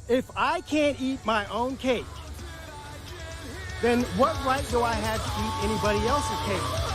If I can't eat my own cake, then what right do I have to eat anybody else's cake?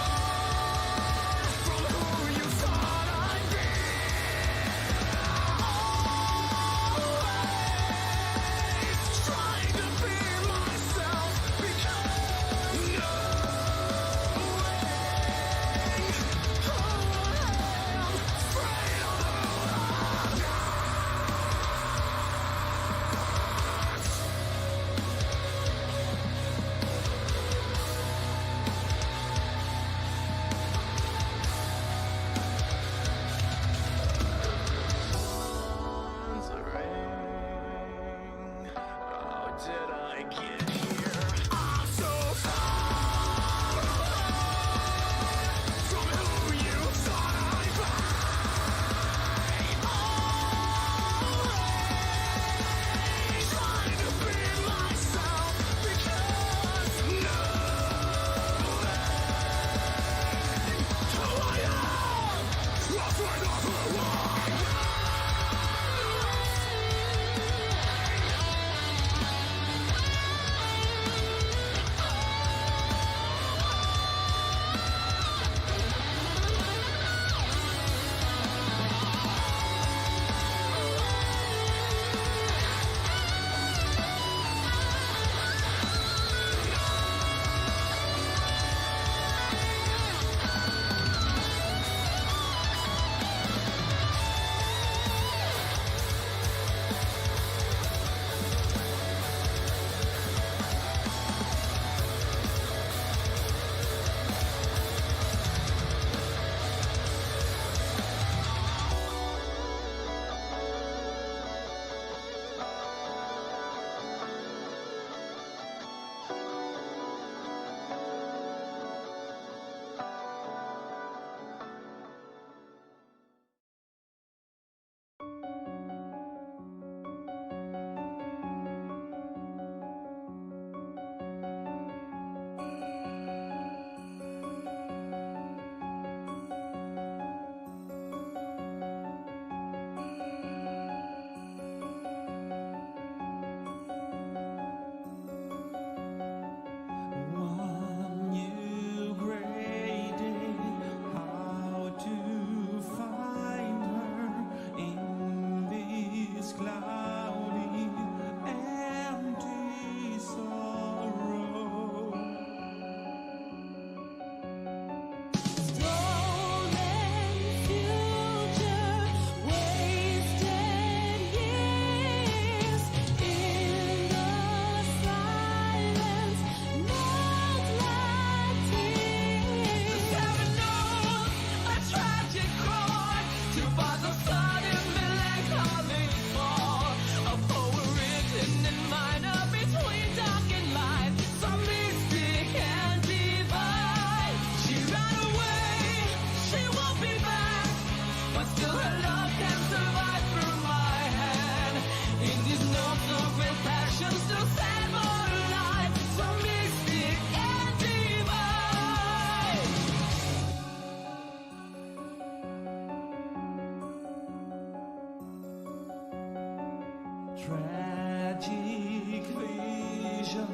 Tragic vision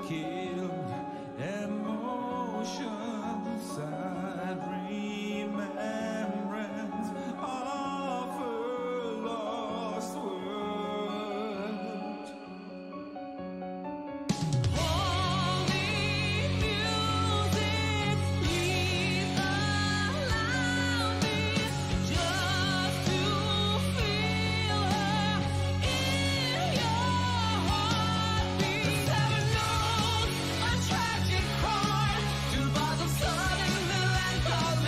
killed emotion, sad remembrance of a lost world. Holy music, please allow me just to feel her in your heartbeat. The seven notes, a tragic chord, two bars of sudden melancholy.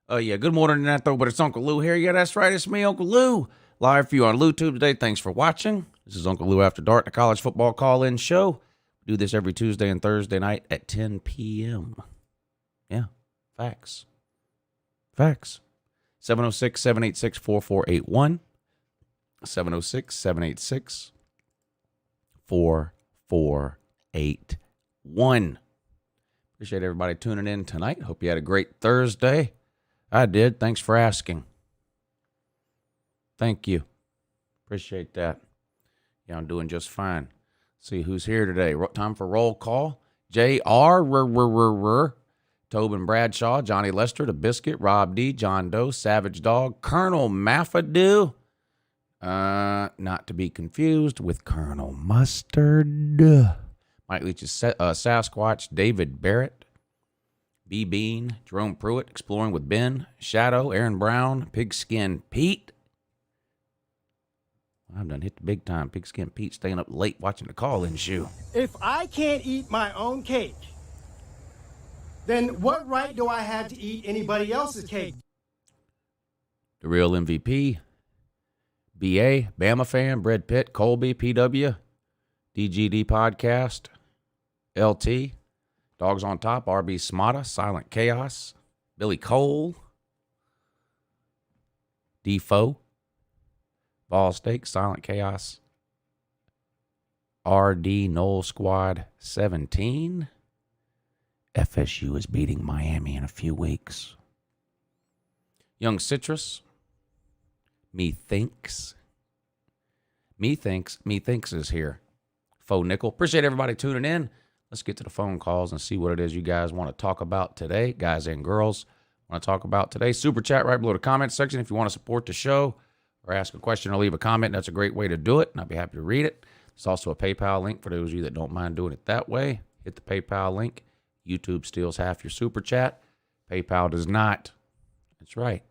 Yeah, good morning, Nat, though, but it's Uncle Lou here. Yeah, that's right. It's me, Uncle Lou. Live for you on LouTube today. Thanks for watching. This is Uncle Lou After Dark, the college football call-in show. We do this every Tuesday and Thursday night at 10 p.m. Yeah, facts. Facts. 706-786-4481. 706-786-4481. Appreciate everybody tuning in tonight. Hope you had a great Thursday. I did. Thanks for asking. Thank you. Appreciate that. Yeah, I'm doing just fine. See who's here today. Time for roll call. J.R. Tobin Bradshaw, Johnny Lester, The Biscuit, Rob D, John Doe, Savage Dog, Colonel Maffadoo. Not to be confused with Colonel Mustard. Mike Leach's Sasquatch, David Barrett, B. Bean, Jerome Pruitt, Exploring with Ben, Shadow, Aaron Brown, Pigskin Pete. I've done hit the big time. Pigskin Pete staying up late watching the call-in show. If I can't eat my own cake, then what right do I have to eat anybody else's cake? The real MVP, BA, Bama fan, Brad Pitt, Colby, PW, DGD Podcast, LT, Dogs on Top, RB Smata, Silent Chaos, Billy Cole, Defoe, Ball Steak, Silent Chaos, RD Knoll Squad 17. FSU is beating Miami in a few weeks. Young Citrus, Methinks is here. Faux Nickel. Appreciate everybody tuning in. Let's get to the phone calls and see what it is you guys want to talk about today. Guys and girls want to talk about today. Super chat right below the comment section if you want to support the show or ask a question or leave a comment. That's a great way to do it, and I'd be happy to read it. There's also a PayPal link for those of you that don't mind doing it that way. Hit the PayPal link. YouTube steals half your super chat. PayPal does not. That's right.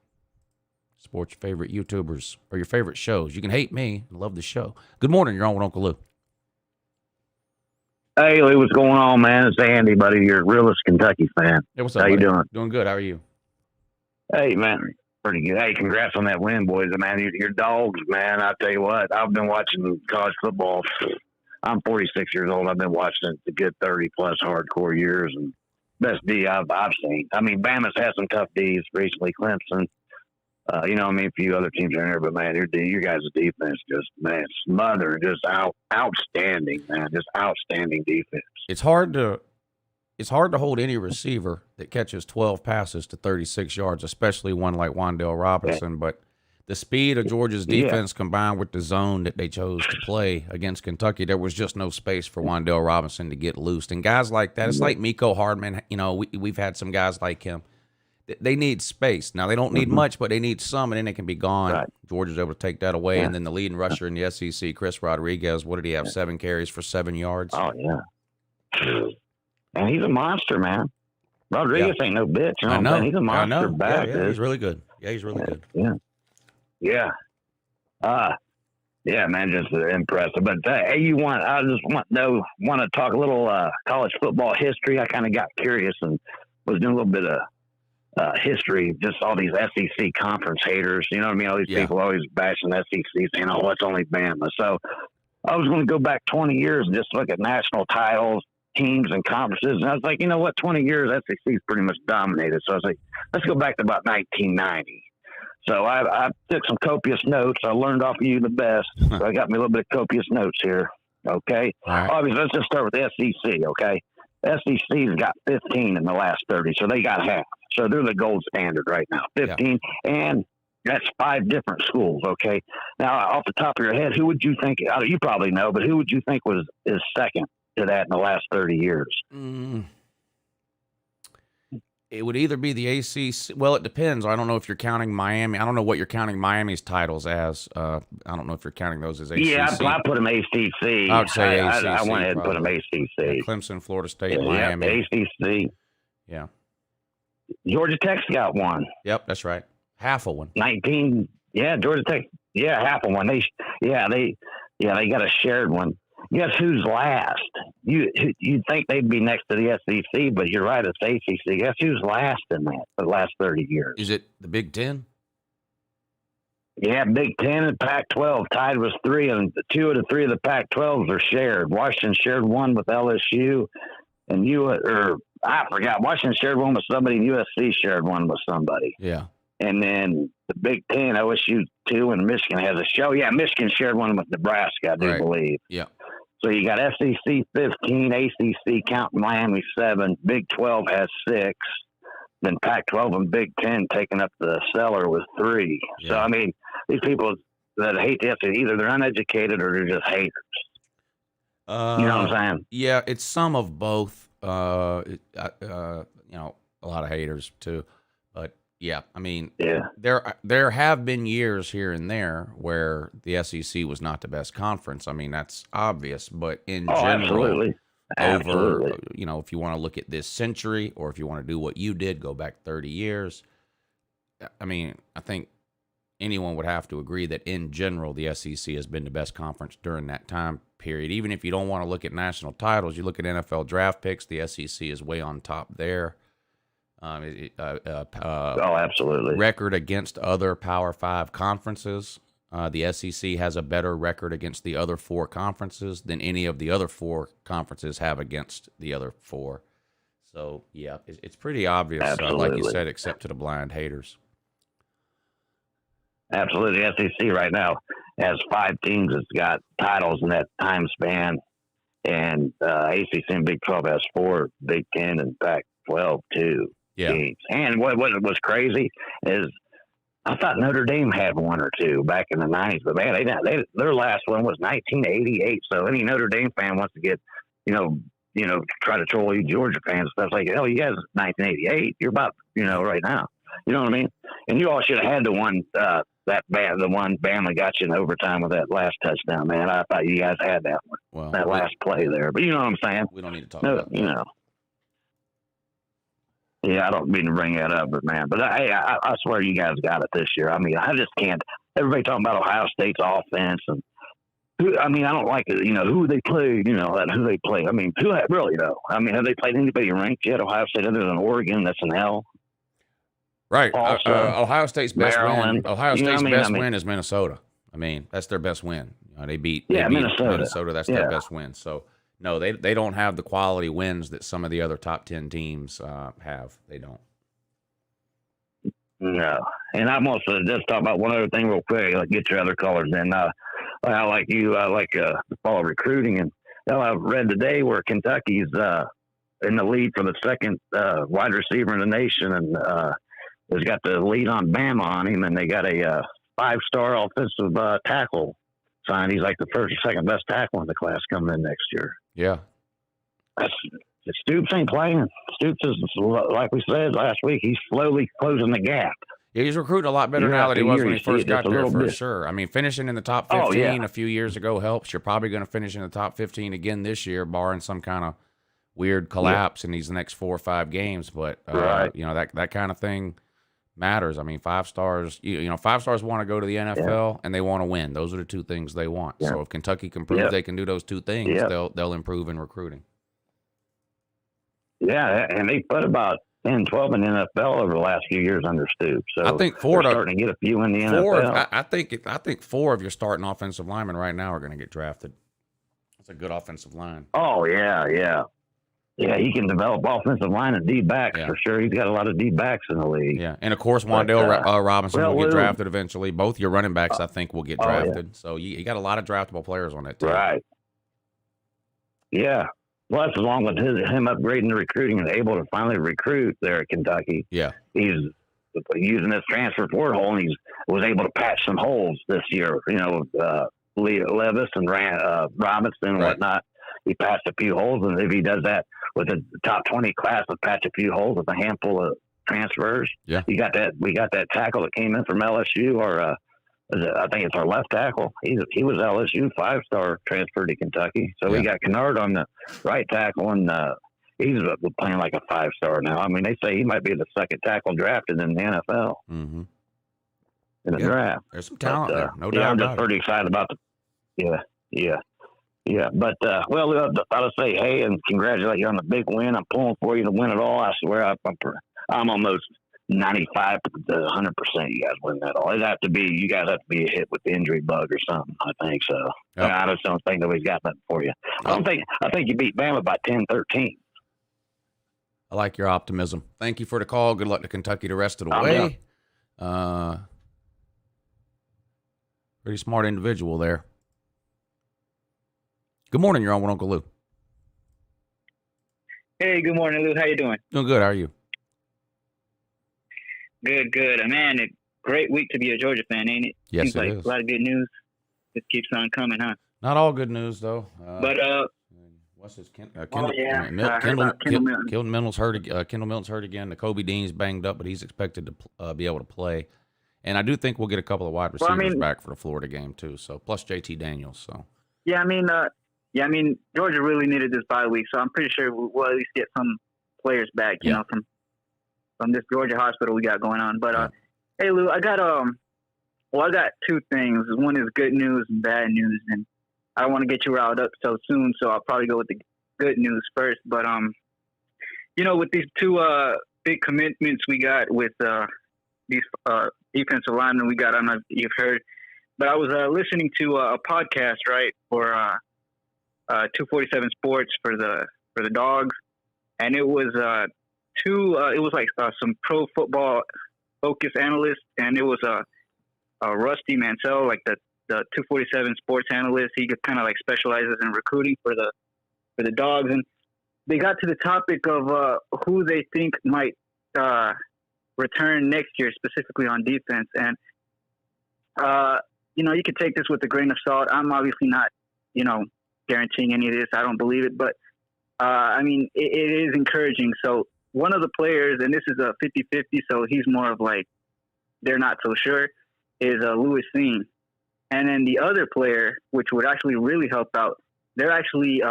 Support your favorite YouTubers or your favorite shows. You can hate me and love the show. Good morning. You're on with Uncle Lou. Hey, Lee, what's going on, man? It's Andy, buddy. You're a realist Kentucky fan. Hey, what's up, How buddy? you doing? Doing good. How are you? Hey, man. Pretty good. Hey, congrats on that win, boys. Man, your dogs, man. I tell you what, I've been watching college football. I'm 46 years old. I've been watching it a good 30-plus hardcore years, and best D I've seen. I mean, Bama's had some tough Ds recently. Clemson, a few other teams are in there, but, man, your guys' defense just, man, smothered, just outstanding, man, just outstanding defense. It's hard to hold any receiver that catches 12 passes to 36 yards, especially one like Wan'Dale Robinson. Yeah. But the speed of Georgia's defense combined with the zone that they chose to play against Kentucky, there was just no space for Wan'Dale Robinson to get loose. And guys like that, it's like Miko Hardman. We've had some guys like him. They need space. Now, they don't need much, but they need some, and then they can be gone. Right. Georgia's able to take that away. Yeah. And then the leading rusher in the SEC, Chris Rodriguez, what did he have, 7 carries for 7 yards? Oh, yeah. And he's a monster, man. Rodriguez ain't no bitch. You know what I'm saying? He's a monster back. Yeah, he's really good. Yeah, he's really good. Yeah. Yeah, man, just impressive. But I just want to talk a little college football history. I kind of got curious and was doing a little bit of history, just all these SEC conference haters. You know what I mean? All these people always bashing the SEC, saying, "Oh, it's only Bama." So I was going to go back 20 years and just look at national titles, teams, and conferences. And I was like, you know what? 20 years, SEC's pretty much dominated. So I was like, let's go back to about 1990. So I took some copious notes. I learned off of you the best. So I got me a little bit of copious notes here. Okay. Right. Obviously, let's just start with the SEC. Okay. SEC's got 15 in the last 30. So they got half. So they're the gold standard right now. 15. Yeah. And that's 5 different schools. Okay. Now, off the top of your head, who would you think, you probably know, but who would you think is second to that in the last 30 years? It would either be the ACC. Well, it depends. I don't know if you're counting Miami. I don't know what you're counting Miami's titles as. I don't know if you're counting those as ACC. Yeah, I put them ACC. I would say ACC. I went ahead and put them ACC. Yeah, Clemson, Florida State, Miami. ACC. Yeah. Georgia Tech's got one. Yep, that's right. Half of one. 19. Yeah, Georgia Tech. Yeah, half of one. They got a shared one. Guess who's last? You'd think they'd be next to the SEC, but you're right, it's ACC. Guess who's last in that for the last 30 years? Is it the Big Ten? Yeah, Big Ten and Pac-12 tied with 3, and 2 of the 3 of the Pac-12s are shared. Washington shared 1 with LSU, and I forgot. Washington shared 1 with somebody, and USC shared 1 with somebody. Yeah. And then the Big Ten, OSU 2, and Michigan has a show. Yeah, Michigan shared 1 with Nebraska, I do believe. Yeah. So you got SEC 15, ACC counting Miami 7, Big 12 has 6. Then Pac-12 and Big Ten taking up the cellar with 3. Yeah. So, I mean, these people that hate the SEC, either they're uneducated or they're just haters. You know what I'm saying? Yeah, it's some of both. You know, a lot of haters too. But yeah, I mean, there have been years here and there where the SEC was not the best conference. I mean, that's obvious. But in general, absolutely. you know, if you want to look at this century, or if you want to do what you did, go back 30 years. I mean, I think anyone would have to agree that in general, the SEC has been the best conference during that time period. Even if you don't want to look at national titles, you look at NFL draft picks, the SEC is way on top there. Absolutely. Record against other Power 5 conferences. The SEC has a better record against the other 4 conferences than any of the other 4 conferences have against the other 4. So, yeah, it's pretty obvious, like you said, except to the blind haters. Absolutely. The SEC right now has 5 teams that's got titles in that time span, and ACC and Big 12 has 4, Big 10 and Pac-12 too. Yeah. Teams. And what was crazy is I thought Notre Dame had 1 or 2 back in the 90s, but man, their last one was 1988. So any Notre Dame fan wants to get, try to troll you Georgia fans. Stuff like, oh, you guys, 1988. You're about, right now. You know what I mean? And you all should have had the one the one Bama got you in overtime with that last touchdown, man. I thought you guys had that one, that last play there. But you know what I'm saying? We don't need to talk about that. Yeah, I don't mean to bring that up, but I swear you guys got it this year. I mean, I just can't. Everybody talking about Ohio State's offense, and I don't like it. Who they play. Who they play. I mean, really though? I mean, have they played anybody ranked yet? Ohio State other than Oregon? That's an L. Right. Also, Ohio State's best Maryland. win. Ohio State's best win is Minnesota. I mean, that's their best win. They beat Minnesota. That's their best win. So. No, they don't have the quality wins that some of the other top 10 teams have. They don't. No. And I'm also just talk about one other thing real quick. Get your other colors in. I like follow recruiting. And I read today where Kentucky's in the lead for the second wide receiver in the nation, and has got the lead on Bama on him, and they got a 5-star offensive tackle signed. He's like the first or second best tackle in the class coming in next year. Yeah. Stoops ain't playing. Stoops is, like we said last week, he's slowly closing the gap. Yeah, he's recruiting a lot better now than he was when he first got there, for sure. I mean, finishing in the top 15 a few years ago helps. You're probably going to finish in the top 15 again this year, barring some kind of weird collapse in these next 4 or 5 games. But, that kind of thing matters. I mean, 5 stars, 5 stars want to go to the NFL and they want to win. Those are the 2 things they want. Yeah. So if Kentucky can prove they can do those 2 things, they'll improve in recruiting. Yeah, and they put about 10, 12 in the NFL over the last few years under Stoops. So I think 4 starting to get a few in the NFL. I think 4 of your starting offensive linemen right now are going to get drafted. That's a good offensive line. Oh yeah. Yeah, he can develop offensive line and D-backs for sure. He's got a lot of D-backs in the league. Yeah, and of course, Wan'Dale Robinson will get drafted eventually. Both your running backs, I think, will get drafted. So you got a lot of draftable players on that team. Right. Yeah. Plus, along with him upgrading the recruiting and able to finally recruit there at Kentucky, he's using this transfer portal, and he was able to patch some holes this year. Levis and Robinson and whatnot. He patched a few holes, and if he does that with the top 20 class, will patch a few holes with a handful of transfers. Yeah, we got that tackle that came in from LSU, or I think it's our left tackle. He was LSU 5-star transfer to Kentucky. So we got Kennard on the right tackle, and he's playing like a 5-star now. I mean, they say he might be the second tackle drafted in the NFL in the draft. There's some talent there, no doubt. I'm just pretty excited about Yeah, but I'll say, hey, and congratulate you on the big win. I'm pulling for you to win it all. I swear, I'm almost 95 to 100%. You guys win that all. You guys have to be hit with the injury bug or something. I think so. Yep. I just don't think nobody's got nothing for you. I think you beat Bama by 10-13. I like your optimism. Thank you for the call. Good luck to Kentucky the rest of the I'm way. Pretty smart individual there. Good morning. You're on with Uncle Lou. Hey, good morning, Lou. How you doing? Doing good. How are you? Good, good. Man, a great week to be a Georgia fan, ain't it? Yes, Seems it like is. a lot of good news. Just keeps on coming, huh? Not all good news, though. But what's his I heard about Kendall Milton. Kendall Milton's hurt. Kendall Milton's hurt again. The Kobe Dean's banged up, but he's expected to be able to play. And I do think we'll get a couple of wide receivers back for the Florida game too. So plus JT Daniels. So Yeah, I mean, Georgia really needed this bye week, so I'm pretty sure we'll at least get some players back, you know, from this Georgia hospital we got going on. But hey, Lou, I got two things. One is good news and bad news, and I don't want to get you riled up so soon, so I'll probably go with the good news first. But with these two big commitments we got with these defensive linemen we got, I don't know if you've heard, but I was listening to a podcast, right, for 247 Sports for the Dogs, and it was some pro football focus analyst, and it was Rusty Mansell, like the 247 Sports analyst. He kind of like specializes in recruiting for the Dogs, and they got to the topic of who they think might return next year, specifically on defense. And you could take this with a grain of salt. I'm obviously not guaranteeing any of this. I don't believe it, but it is encouraging. So one of the players, and this is a 50-50, so he's more of like they're not so sure, is Louis Sean. And then the other player, which would actually really help out, they're actually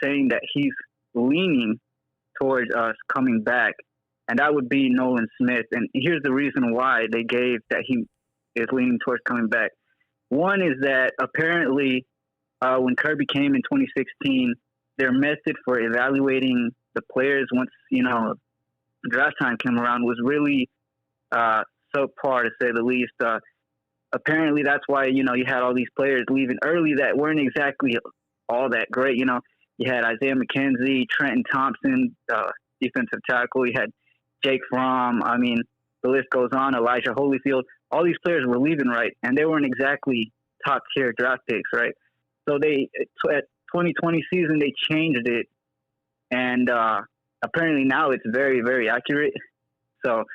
saying that he's leaning towards us coming back, and that would be Nolan Smith. And here's the reason why they gave that he is leaning towards coming back. One is that apparently when Kirby came in 2016, their method for evaluating the players once, draft time came around was really subpar, to say the least. Apparently that's why, you had all these players leaving early that weren't exactly all that great. You had Isaiah McKenzie, Trenton Thompson, defensive tackle. You had Jake Fromm. I mean, the list goes on. Elijah Holyfield. All these players were leaving, right? And they weren't exactly top-tier draft picks, right? So at 2020 season, they changed it. And apparently now it's very, very accurate. So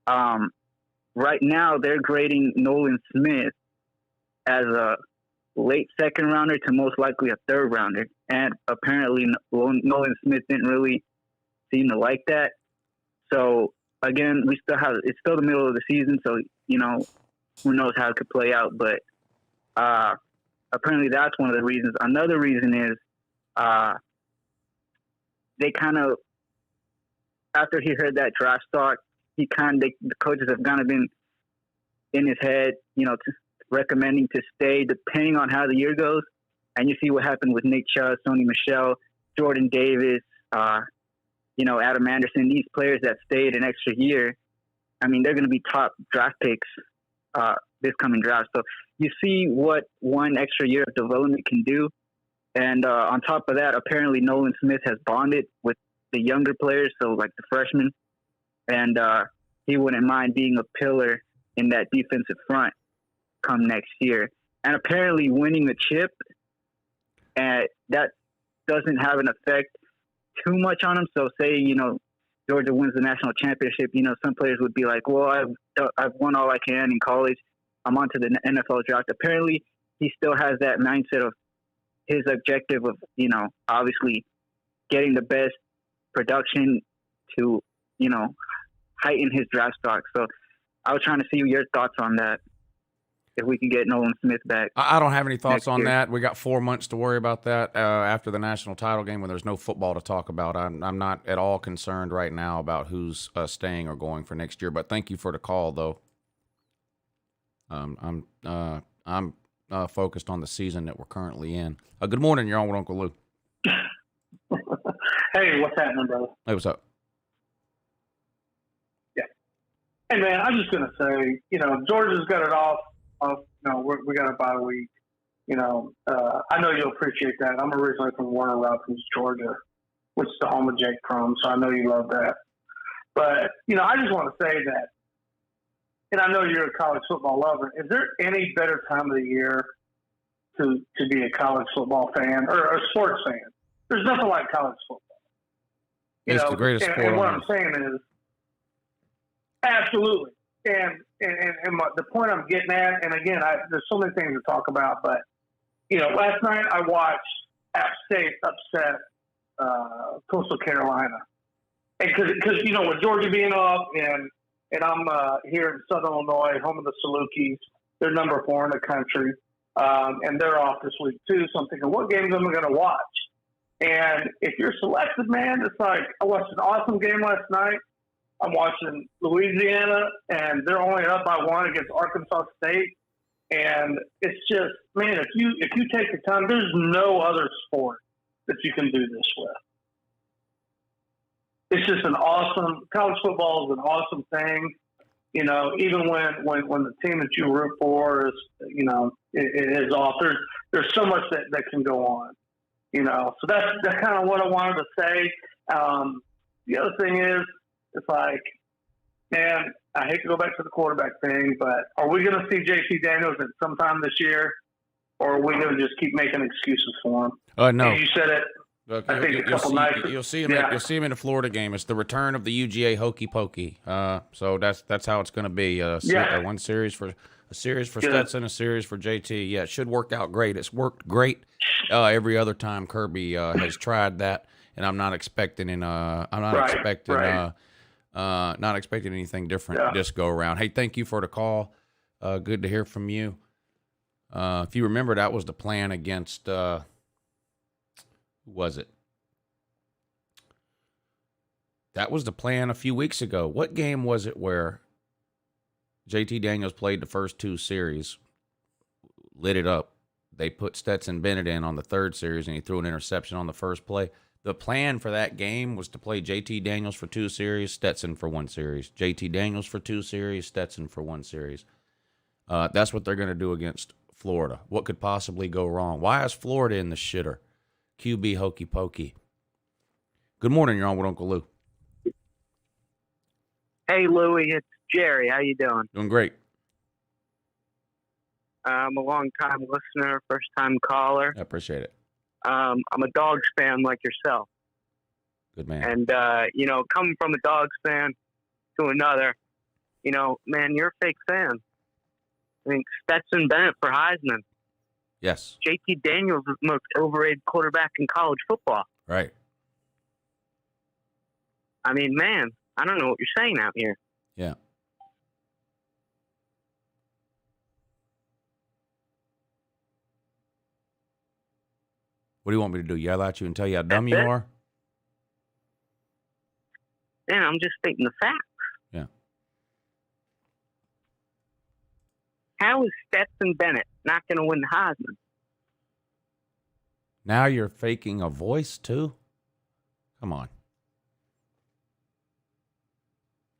right now they're grading Nolan Smith as a late second rounder to most likely a third rounder. And apparently Nolan Smith didn't really seem to like that. So again, it's still the middle of the season. So, who knows how it could play out, but apparently that's one of the reasons. Another reason is they kind of, after he heard that draft stock, the coaches have kind of been in his head, recommending to stay depending on how the year goes. And you see what happened with Nick Chubb, Sony Michel, Jordan Davis, Adam Anderson, these players that stayed an extra year. I mean, they're going to be top draft picks this coming draft. So you see what one extra year of development can do. And on top of that, apparently Nolan Smith has bonded with the younger players, so like the freshmen. And he wouldn't mind being a pillar in that defensive front come next year. And apparently winning the chip, that doesn't have an effect too much on him. So say, Georgia wins the national championship, some players would be like, well, I've won all I can in college. I'm on to the NFL draft. Apparently he still has that mindset of his objective of, obviously getting the best production to, heighten his draft stock. So I was trying to see your thoughts on that. If we can get Nolan Smith back. I don't have any thoughts on that. We got 4 months to worry about that after the national title game when there's no football to talk about. I'm not at all concerned right now about who's staying or going for next year. But thank you for the call, though. I'm focused on the season that we're currently in. Good morning. You're on with Uncle Lou. Hey, what's happening, brother? Hey, what's up? Hey, man, I'm just gonna say, Georgia's got it off. We got a bye week. I know you'll appreciate that. I'm originally from Warner Robins, Georgia, which is the home of Jake Crum, so I know you love that. But I just want to say that, and I know you're a college football lover. Is there any better time of the year to be a college football fan or a sports fan? There's nothing like college football. It's the greatest sport and what on I'm earth. saying is, absolutely. And the point I'm getting at, and again, there's so many things to talk about, but last night I watched App State upset Coastal Carolina, and because with Georgia being off, and I'm here in Southern Illinois, home of the Salukis, they're number 4 in the country, and they're off this week too. So I'm thinking, what games am I going to watch? And if you're selected, man, it's like I watched an awesome game last night. I'm watching Louisiana, and they're only up by 1 against Arkansas State. And it's just, man, if you take the time, there's no other sport that you can do this with. It's just college football is an awesome thing. Even when the team that you root for is, it is off. There's so much that can go on. So that's kind of what I wanted to say. The other thing is, it's like, man, I hate to go back to the quarterback thing, but are we going to see JT Daniels at some time this year, or are we going to just keep making excuses for him? No. And you said it. Look, I think a couple nights. You'll see him. Yeah. You'll see him in the Florida game. It's the return of the UGA hokey pokey. So that's how it's going to be. One series for Stetson, a series for JT. Yeah, it should work out great. It's worked great every other time Kirby has tried that, and I'm not expecting not expecting anything different this go around. Hey, thank you for the call. Good to hear from you. If you remember, that was the plan against. Who was it? That was the plan a few weeks ago. What game was it where JT Daniels played the first 2 series, lit it up? They put Stetson Bennett in on the 3rd series, and he threw an interception on the first play. The plan for that game was to play JT Daniels for 2 series, Stetson for 1 series. JT Daniels for 2 series, Stetson for 1 series. That's what they're going to do against Florida. What could possibly go wrong? Why is Florida in the shitter? QB hokey pokey. Good morning. You're on with Uncle Lou. Hey, Louie, it's Jerry. How you doing? Doing great. I'm a long-time listener, first-time caller. I appreciate it. I'm a Dogs fan like yourself. Good man. And, coming from a Dogs fan to another, man, you're a fake fan. I think Stetson Bennett for Heisman. Yes. JT Daniels is the most overrated quarterback in college football. Right. I mean, man, I don't know what you're saying out here. Yeah. What do you want me to do? Yell at you and tell you how dumb you are? Man, I'm just stating the facts. Yeah. How is Stetson Bennett not going to win the Heisman? Now you're faking a voice too? Come on.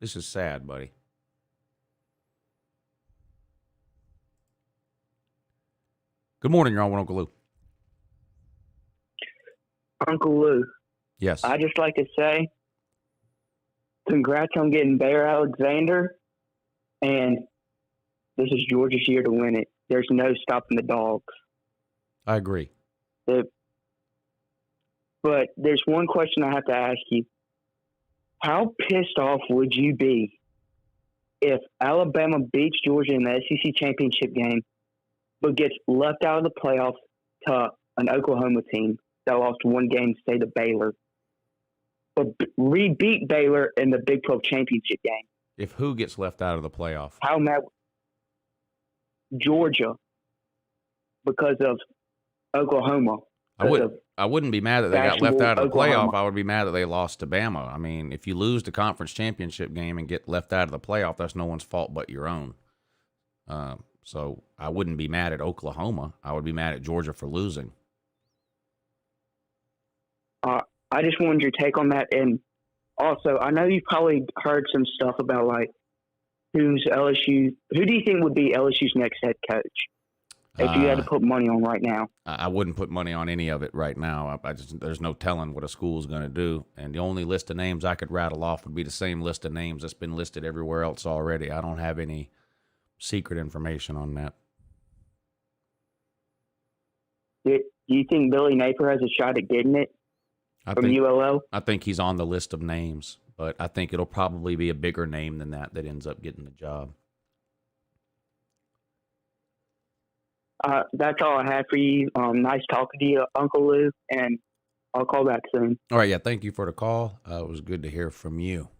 This is sad, buddy. Good morning, you're on with Uncle Lou. Uncle Lou, Yes. I just like to say congrats on getting Bear Alexander, and this is Georgia's year to win it. There's no stopping the Dogs. I agree. But there's one question I have to ask you. How pissed off would you be if Alabama beats Georgia in the SEC championship game, but gets left out of the playoffs to an Oklahoma team that lost one game, say, to Baylor, but re-beat Baylor in the Big 12 championship game? If who gets left out of the playoff? How mad? Georgia, because of Oklahoma. I wouldn't be mad that they got left fashionable out of the Oklahoma. playoff. I would be mad that they lost to Bama. I mean, if you lose the conference championship game and get left out of the playoff, that's no one's fault but your own. So I wouldn't be mad at Oklahoma. I would be mad at Georgia for losing. I just wanted your take on that. And also, I know you've probably heard some stuff about, like, who do you think would be LSU's next head coach if you had to put money on right now? I wouldn't put money on any of it right now. There's no telling what a school's going to do. And the only list of names I could rattle off would be the same list of names that's been listed everywhere else already. I don't have any secret information on that. Do you think Billy Napier has a shot at getting it from ULL? I think he's on the list of names, but I think it'll probably be a bigger name than that ends up getting the job. That's all I had for you. Nice talking to you, Uncle Lou, and I'll call back soon. All right, yeah, thank you for the call. It was good to hear from you.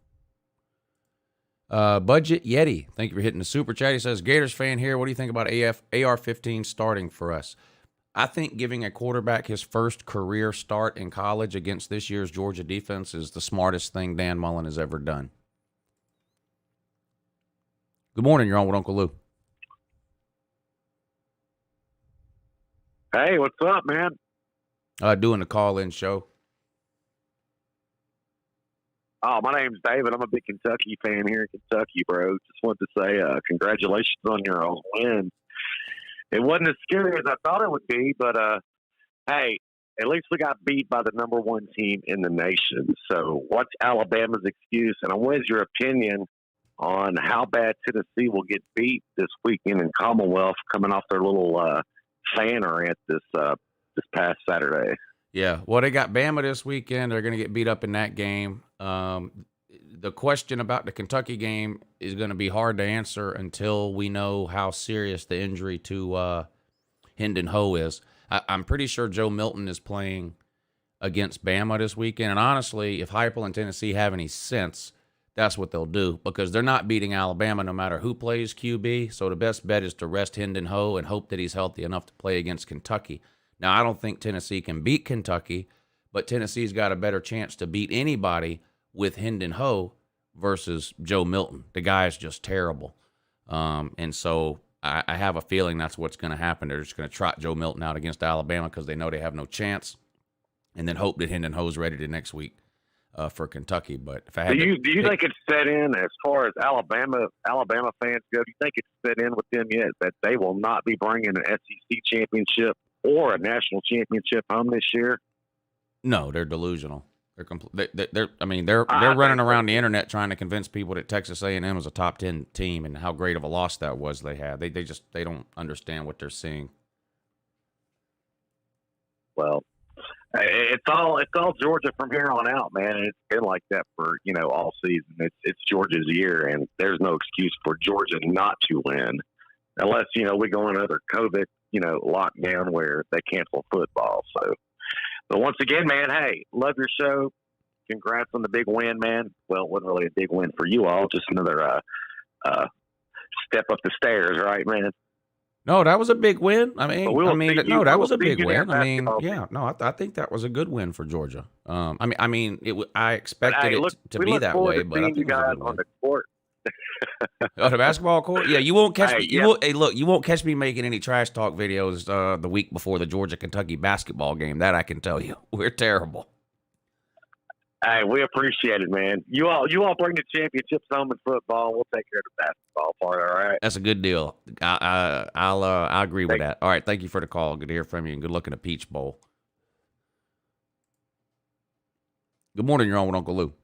Budget Yeti, thank you for hitting the super chat. He says, Gators fan here. What do you think about AR-15 starting for us? I think giving a quarterback his first career start in college against this year's Georgia defense is the smartest thing Dan Mullen has ever done. Good morning. You're on with Uncle Lou. Hey, what's up, man? Doing the call-in show. Oh, my name's David. I'm a big Kentucky fan here in Kentucky, bro. Just wanted to say congratulations on your win. It wasn't as scary as I thought it would be, but hey, at least we got beat by the number one team in the nation. So what's Alabama's excuse? And what is your opinion on how bad Tennessee will get beat this weekend in Commonwealth coming off their little fan rant this past Saturday? Yeah, well, they got Bama this weekend. They're going to get beat up in that game. The question about the Kentucky game is going to be hard to answer until we know how serious the injury to Hendon Ho is. I'm pretty sure Joe Milton is playing against Bama this weekend. And honestly, if Heupel and Tennessee have any sense, that's what they'll do, because they're not beating Alabama no matter who plays QB. So the best bet is to rest Hendon Ho and hope that he's healthy enough to play against Kentucky. Now, I don't think Tennessee can beat Kentucky, but Tennessee's got a better chance to beat anybody with Hendon Ho versus Joe Milton. The guy is just terrible. And so I have a feeling that's what's going to happen. They're just going to trot Joe Milton out against Alabama because they know they have no chance, and then hope that Hendon Ho's ready to next week for Kentucky. But if I had do you think it's set in as far as Alabama fans go? Do you think it's set in with them yet that they will not be bringing an SEC championship or a national championship home this year? No, they're delusional. They're running around the internet trying to convince people that Texas A&M is a top 10 team and how great of a loss that was they had. They don't understand what they're seeing. Well, it's all Georgia from here on out, man. And it's been like that for all season. It's Georgia's year, and there's no excuse for Georgia not to win, unless we go into another COVID lockdown where they cancel football. So. But once again, man, hey, love your show. Congrats on the big win, man. Well, it wasn't really a big win for you all, just another step up the stairs, right, man? No, that was a big win. I was a big win. I think that was a good win for Georgia. I expected it to be that way, but I think you guys on the court. Oh, the basketball court? Yeah, you won't catch me. You won't catch me making any trash talk videos the week before the Georgia-Kentucky basketball game. That I can tell you. We're terrible. Hey, we appreciate it, man. You all bring the championships home in football. We'll take care of the basketball part. All right. That's a good deal. I'll agree with that. All right. Thank you for the call. Good to hear from you, and good luck in the Peach Bowl. Good morning. You're on with Uncle Lou.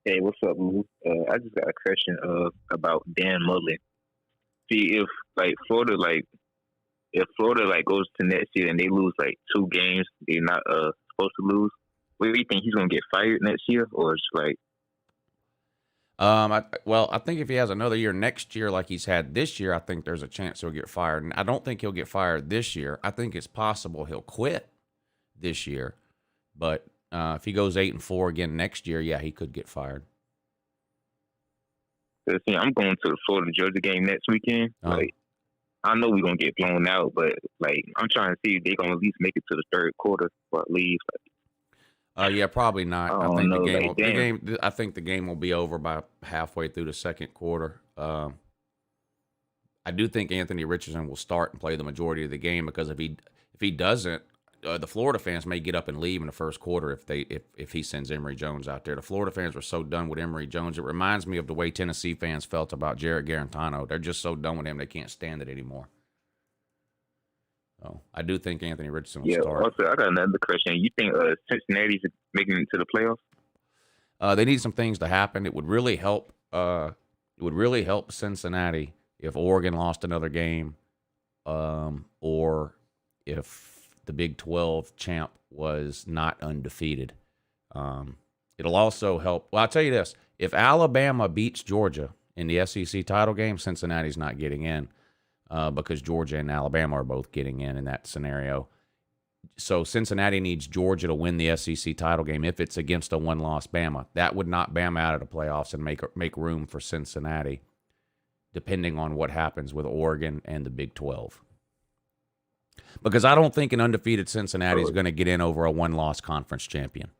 Hey, what's up, Lou? I just got a question about Dan Mullen. See, if Florida goes to next year and they lose 2 games they're not supposed to lose, what do you think, he's gonna get fired next year, or it's I think if he has another year next year like he's had this year, I think there's a chance he'll get fired. And I don't think he'll get fired this year. I think it's possible he'll quit this year, but if he goes 8-4 again next year, yeah, he could get fired. See, I'm going to the Florida Georgia game next weekend. I know we're gonna get blown out, but I'm trying to see if they're gonna at least make it to the third quarter or leave. Yeah, probably not. I think I think the game will be over by halfway through the second quarter. I do think Anthony Richardson will start and play the majority of the game, because if he doesn't, the Florida fans may get up and leave in the first quarter if he sends Emory Jones out there. The Florida fans were so done with Emory Jones. It reminds me of the way Tennessee fans felt about Jarrett Garantano. They're just so done with him they can't stand it anymore. So I do think Anthony Richardson will start. Also, I got another question. You think Cincinnati's making it to the playoffs? They need some things to happen. It would really help. It would really help Cincinnati if Oregon lost another game, or if the Big 12 champ was not undefeated. It'll also help. Well, I'll tell you this. If Alabama beats Georgia in the SEC title game, Cincinnati's not getting in, because Georgia and Alabama are both getting in that scenario. So Cincinnati needs Georgia to win the SEC title game if it's against a one-loss Bama. That would knock Bama out of the playoffs and make room for Cincinnati, depending on what happens with Oregon and the Big 12. Because I don't think an undefeated Cincinnati is going to get in over a one-loss conference champion.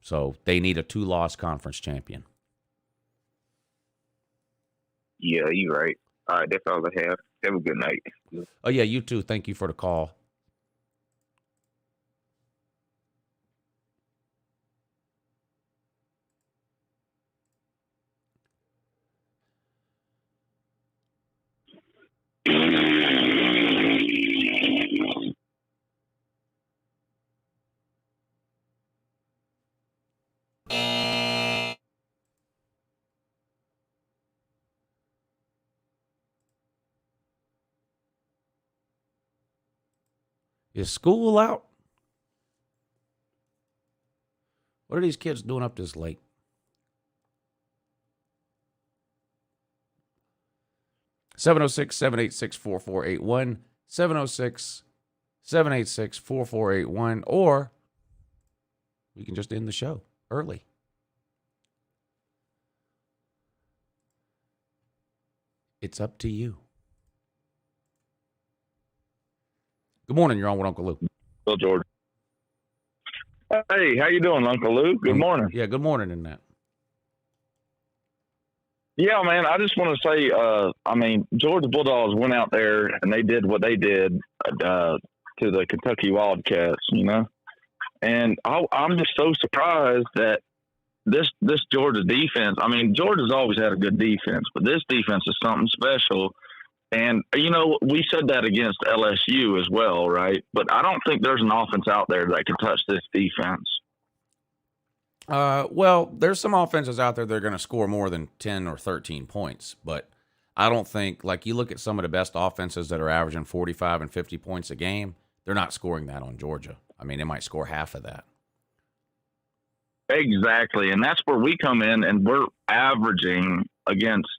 So they need a two-loss conference champion. Yeah, you're right. All right, that's all I have. Have a good night. Oh, yeah, you too. Thank you for the call. Is school out? What are these kids doing up this late? (706-786-4481), 706-786-4481, or we can just end the show early. It's up to you. Good morning. You're on with Uncle Lou. Bill George. Hey, how you doing, Uncle Lou? Good morning. Yeah, good morning in that. Yeah, man, I just want to say, Georgia Bulldogs went out there and they did what they did to the Kentucky Wildcats, And I'm just so surprised that this Georgia defense, Georgia's always had a good defense, but this defense is something special. And, we said that against LSU as well, right? But I don't think there's an offense out there that can touch this defense. Well, there's some offenses out there that are going to score more than 10 or 13 points. But I don't think, like, you look at some of the best offenses that are averaging 45 and 50 points a game, they're not scoring that on Georgia. They might score half of that. Exactly. And that's where we come in, and we're averaging against,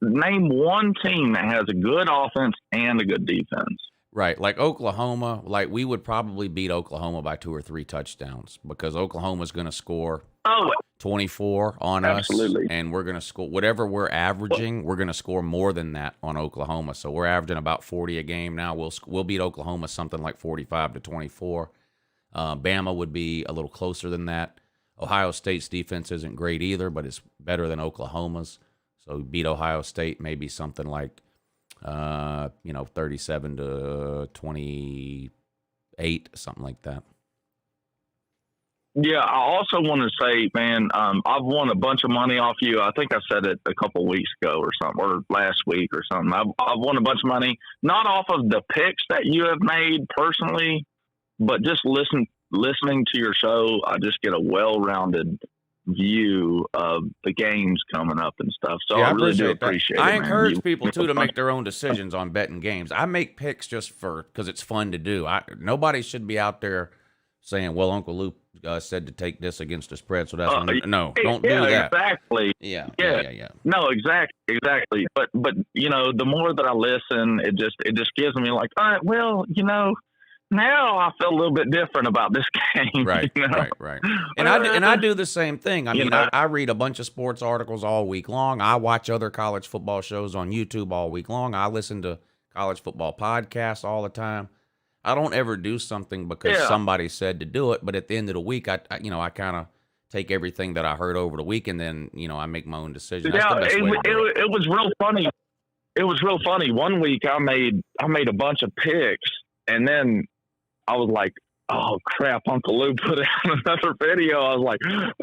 name one team that has a good offense and a good defense. Right. Like Oklahoma, we would probably beat Oklahoma by 2 or 3 touchdowns, because Oklahoma's going to score 24 on absolutely. Us, and we're going to score whatever we're averaging. We're going to score more than that on Oklahoma. So we're averaging about 40 a game now. We'll beat Oklahoma something like 45-24. Bama would be a little closer than that. Ohio State's defense isn't great either, but it's better than Oklahoma's. So beat Ohio State maybe something like 37-28, something like that. Yeah, I also want to say, man, I've won a bunch of money off you. I think I said it a couple weeks ago or something, or last week or something. I've won a bunch of money, not off of the picks that you have made personally, but just listening to your show. I just get a well-rounded view of the games coming up and stuff. So I really do appreciate it. I encourage people too to make their own decisions on betting games. I make picks just because it's fun to do. Nobody should be out there saying, "Well, Uncle Luke said to take this against the spread, so that's no, don't do that." Exactly. Yeah. No, exactly. But the more that I listen, it just gives me like, all right, well, now I feel a little bit different about this game. Right, right. And I do the same thing. I read a bunch of sports articles all week long. I watch other college football shows on YouTube all week long. I listen to college football podcasts all the time. I don't ever do something because somebody said to do it, but at the end of the week, I kind of take everything that I heard over the week, and then I make my own decision. That's the best way to do it. It was real funny. it was real funny. One week I made a bunch of picks, and then I was like, oh crap, Uncle Lou put out another video. I was like,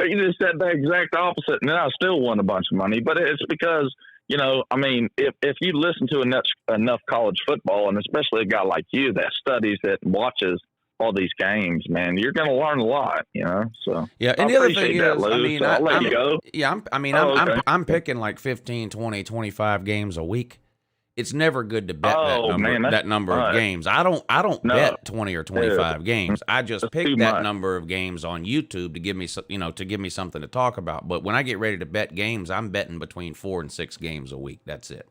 he just said the exact opposite, and then I still won a bunch of money. But it's because, you know, I mean, if you listen to enough college football, and especially a guy like you that studies it and watches all these games, man, you're going to learn a lot, you know. So yeah, and I the other appreciate thing that, is, Lou. I mean, So I'll let you go. Yeah, Okay. I'm picking like 15, 20, 25 games a week. It's never good to bet that number of games. I don't bet 20 or 25 games. I just pick that number of games on YouTube to give me something to talk about. But when I get ready to bet games, I'm betting between 4 and 6 games a week. That's it.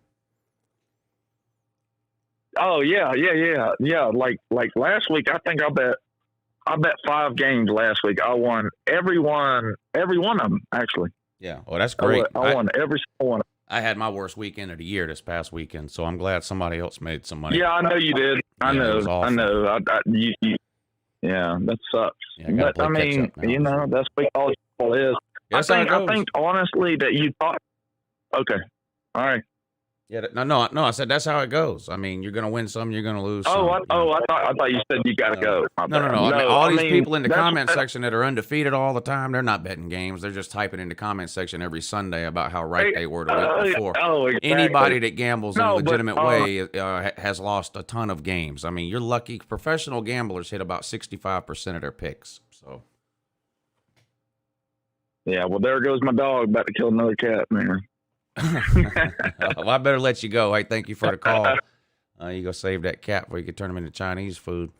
Oh yeah. Like last week, I think I bet 5 games last week. I won every one of them actually. Yeah. Oh, that's great. I won every single one. I had my worst weekend of the year this past weekend, so I'm glad somebody else made some money. Yeah, I know you did. I know. Yeah, that sucks. Yeah, but I mean, you know, that's what college football is. Yeah, I think honestly that you thought. Okay, all right. Yeah, no. I said that's how it goes. I mean, you're going to win some, you're going to lose some. I thought you said you got to go. No. I mean, all these people in the comment section that are undefeated all the time, they're not betting games. They're just typing in the comment section every Sunday about how right they were the week before. Exactly. Anybody that gambles in a legitimate way has lost a ton of games. I mean, you're lucky. Professional gamblers hit about 65% of their picks. So. Yeah, well, there goes my dog about to kill another cat, man. Well, I better let you go. Hey, thank you for the call. You go save that cat before you can turn him into Chinese food.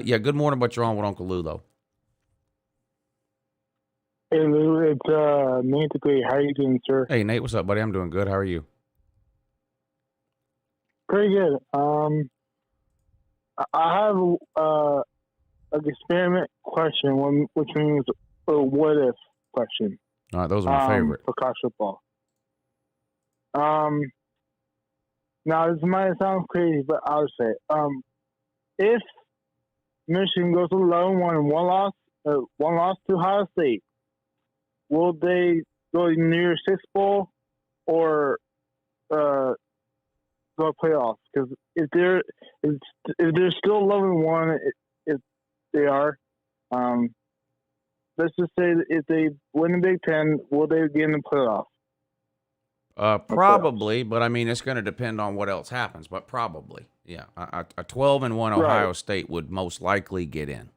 Yeah, good morning, but you're on with Uncle Lou, though. Hey, Lou, it's Nate the Great. How are you doing, sir? Hey, Nate, what's up, buddy? I'm doing good. How are you? Pretty good. I have an experiment question, which means a what if question. All right, those are my favorite. For college football. Now this might sound crazy, but I'll say it. If Michigan goes 11-1 and one loss to Ohio State, will they go to New Year's Six Bowl or go playoffs? Because if they're still 11-1, if they are, let's just say if they win the Big Ten, will they get in the playoffs? Probably, but I mean, it's going to depend on what else happens, but probably. Yeah. A 12-1 Ohio State would most likely get in.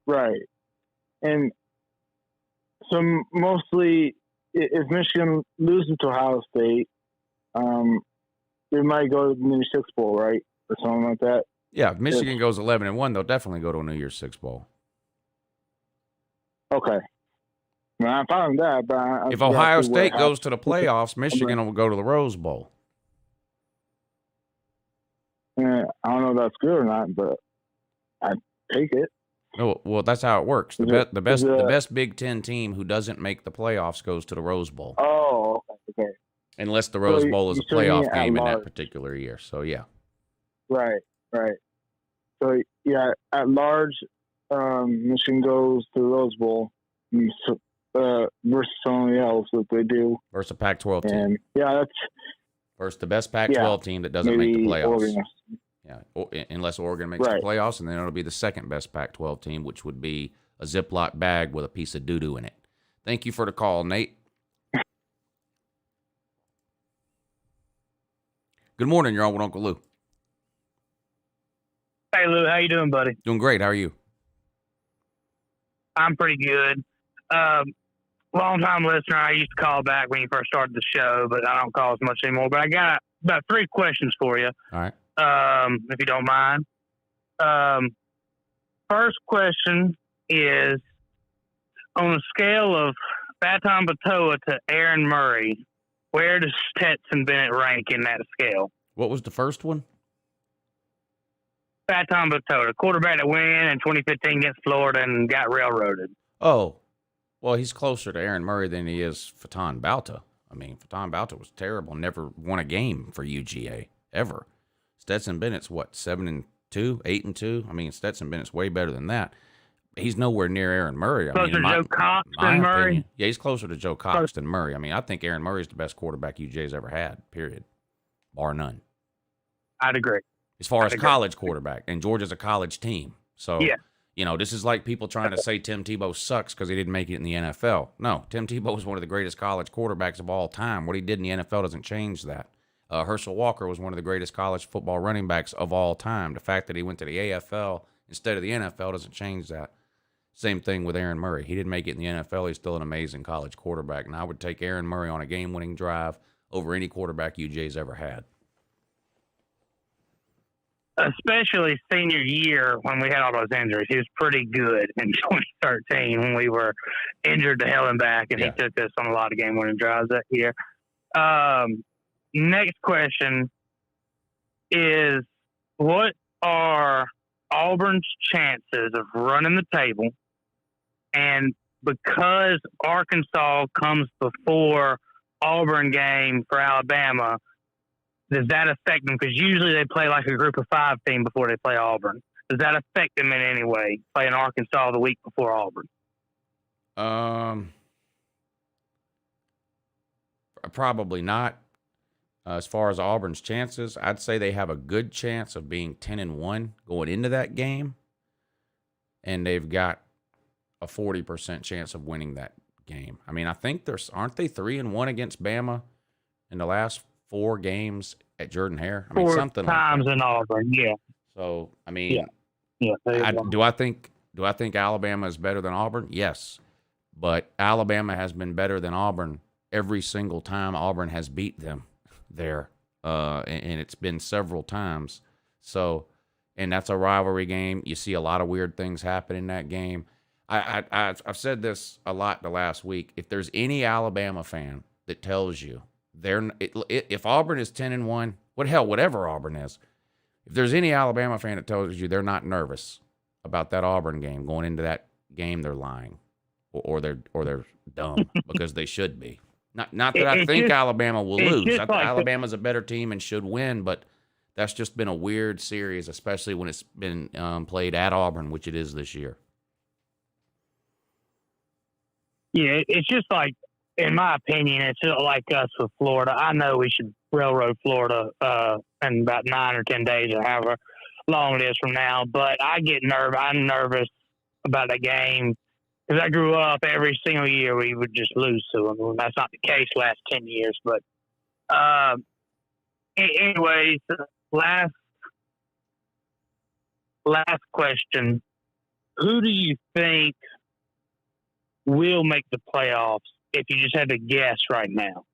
Right. And so mostly if Michigan loses to Ohio State, they might go to the New Year's Six Bowl, right? Or something like that. Yeah, if Michigan goes 11-1, they'll definitely go to a New Year's Six Bowl. Okay. Well, I found that, but if Ohio State goes to the playoffs, Michigan will go to the Rose Bowl. I don't know if that's good or not, but I take it. Oh, well, that's how it works. The best Big Ten team who doesn't make the playoffs goes to the Rose Bowl. Oh, okay. Unless the Rose Bowl is a playoff game in that particular year. So, yeah. Right. So, yeah, at large, Michigan goes to the Rose Bowl versus somebody else if they do. Versus a Pac-12 team. And, yeah, that's... Versus the best Pac-12 team that doesn't make the playoffs. Oregon. Yeah, unless Oregon makes the playoffs, and then it'll be the second best Pac-12 team, which would be a Ziploc bag with a piece of doo-doo in it. Thank you for the call, Nate. Good morning. You're on with Uncle Lou. Hey, Lou. How you doing, buddy? Doing great. How are you? I'm pretty good. Long-time listener. I used to call back when you first started the show, but I don't call as much anymore. But I got about 3 questions for you. All right. If you don't mind. First question is, on a scale of Baton Batoa to Aaron Murray, where does Stetson Bennett rank in that scale? What was the first one? Baton Batoa, the quarterback that went in 2015 against Florida and got railroaded. Oh, well, he's closer to Aaron Murray than he is Fatan Bauta. I mean, Fatan Bauta was terrible, never won a game for UGA, ever. Stetson Bennett's, 7-2, 8-2? I mean, Stetson Bennett's way better than that. he's nowhere near Aaron Murray. Closer to Joe Cox than Murray? Opinion. Yeah, he's closer to Joe Cox than Murray. I mean, I think Aaron Murray's the best quarterback UJ's ever had, period. Bar none. I'd agree. As far as college quarterback, and Georgia's a college team. So, yeah. you know, this is like people trying to say Tim Tebow sucks because he didn't make it in the NFL. No, Tim Tebow was one of the greatest college quarterbacks of all time. What he did in the NFL doesn't change that. Herschel Walker was one of the greatest college football running backs of all time. The fact that he went to the AFL instead of the NFL doesn't change that. Same thing with Aaron Murray. He didn't make it in the NFL. He's still an amazing college quarterback. And I would take Aaron Murray on a game-winning drive over any quarterback UJ's ever had. Especially senior year when we had all those injuries. He was pretty good in 2013 when we were injured to hell and back, and he took us on a lot of game-winning drives that year. Next question is, what are Auburn's chances of running the table? And because Arkansas comes before Auburn game for Alabama, does that affect them? Because usually they play like a group of 5 team before they play Auburn. Does that affect them in any way, playing Arkansas the week before Auburn? Probably not. As far as Auburn's chances, I'd say they have a good chance of being 10-1 going into that game, and they've got a 40% chance of winning that game. I mean, I think aren't they 3-1 against Bama in the last 4 games at Jordan-Hare? I mean, 4 something times like that. in Auburn, yeah. So, I mean, yeah. Do I think Alabama is better than Auburn? Yes, but Alabama has been better than Auburn every single time Auburn has beat them there, and it's been several times. So, and that's a rivalry game. You see a lot of weird things happen in that game. I've said this a lot the last week. If there's any Alabama fan that tells you if Auburn is 10-1, whatever Auburn is, if there's any Alabama fan that tells you they're not nervous about that Auburn game going into that game, they're lying, or they're dumb because they should be. Not that I think Alabama will lose. I think Alabama's a better team and should win, but that's just been a weird series, especially when it's been played at Auburn, which it is this year. Yeah, it's just like, in my opinion, it's just like us with Florida. I know we should railroad Florida in about 9 or 10 days or however long it is from now, but I get nervous. I'm nervous about that game. Because I grew up every single year we would just lose to them. Well, that's not the case last 10 years. But anyways, last question. Who do you think will make the playoffs if you just had to guess right now?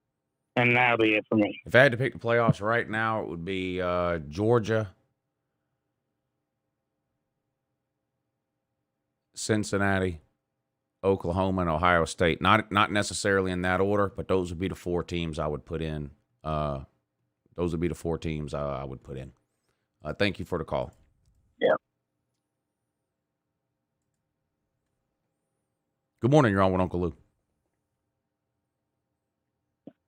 And that'll be it for me. If I had to pick the playoffs right now, it would be Georgia, Cincinnati, Oklahoma, and Ohio State. Not necessarily in that order, but those would be the 4 teams I would put in. Those would be the 4 teams I would put in. Thank you for the call. Yeah. Good morning. You're on with Uncle Lou.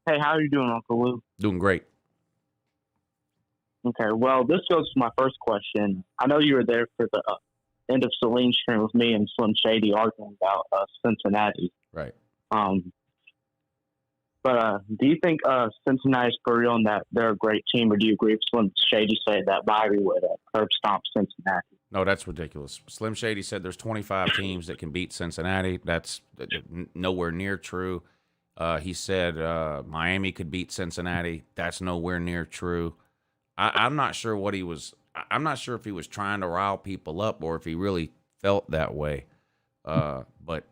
Hey, how are you doing, Uncle Lou? Doing great. Okay, well, this goes to my first question. I know you were there for the end of Celine's stream with me and Slim Shady arguing about Cincinnati. Right. But do you think Cincinnati's for real and that they're a great team, or do you agree with Slim Shady said that Bobby would curb stomp Cincinnati? No, that's ridiculous. Slim Shady said there's 25 teams that can beat Cincinnati. That's nowhere near true. He said Miami could beat Cincinnati. That's nowhere near true. I'm not sure what he was. I'm not sure if he was trying to rile people up or if he really felt that way. But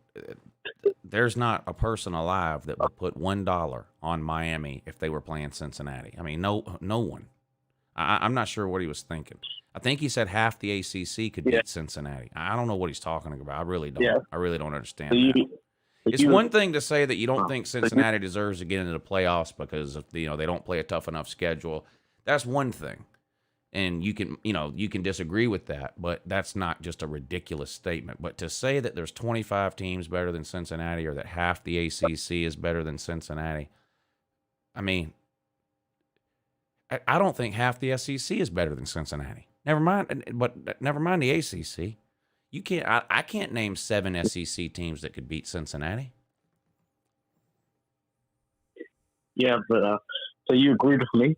there's not a person alive that would put $1 on Miami if they were playing Cincinnati. I mean, no one. I'm not sure what he was thinking. I think he said half the ACC could beat Cincinnati. I don't know what he's talking about. I really don't. Yeah. I really don't understand that. It's one thing to say that you don't think Cincinnati deserves to get into the playoffs because they don't play a tough enough schedule. That's one thing. And you can disagree with that, but that's not just a ridiculous statement. But to say that there's 25 teams better than Cincinnati or that half the ACC is better than Cincinnati, I mean, I don't think half the SEC is better than Cincinnati. Never mind the ACC. You can't. I can't name 7 SEC teams that could beat Cincinnati. Yeah, but so you agreed with me?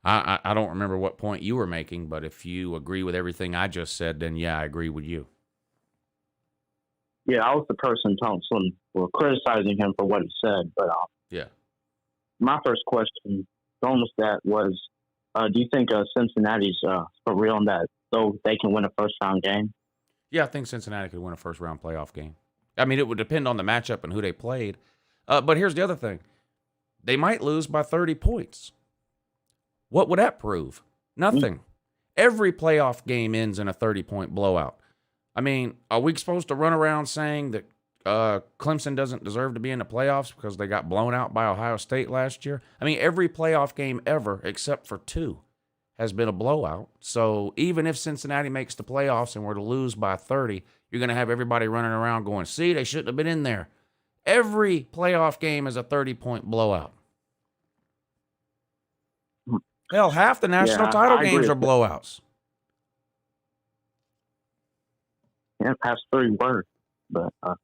I don't remember what point you were making, but if you agree with everything I just said, then yeah, I agree with you. Yeah, I was the person Thompson were criticizing him for what he said, but yeah. My first question, going with that, was, do you think Cincinnati's for real in that though they can win a first round game? Yeah, I think Cincinnati could win a first round playoff game. I mean, it would depend on the matchup and who they played. But here's the other thing: they might lose by 30 points. What would that prove? Nothing. Every playoff game ends in a 30-point blowout. I mean, are we supposed to run around saying that Clemson doesn't deserve to be in the playoffs because they got blown out by Ohio State last year? I mean, every playoff game ever, except for 2, has been a blowout. So even if Cincinnati makes the playoffs and were to lose by 30, you're going to have everybody running around going, see, they shouldn't have been in there. Every playoff game is a 30-point blowout. Hell, half the national title games are blowouts. Yeah, past 3 were. But that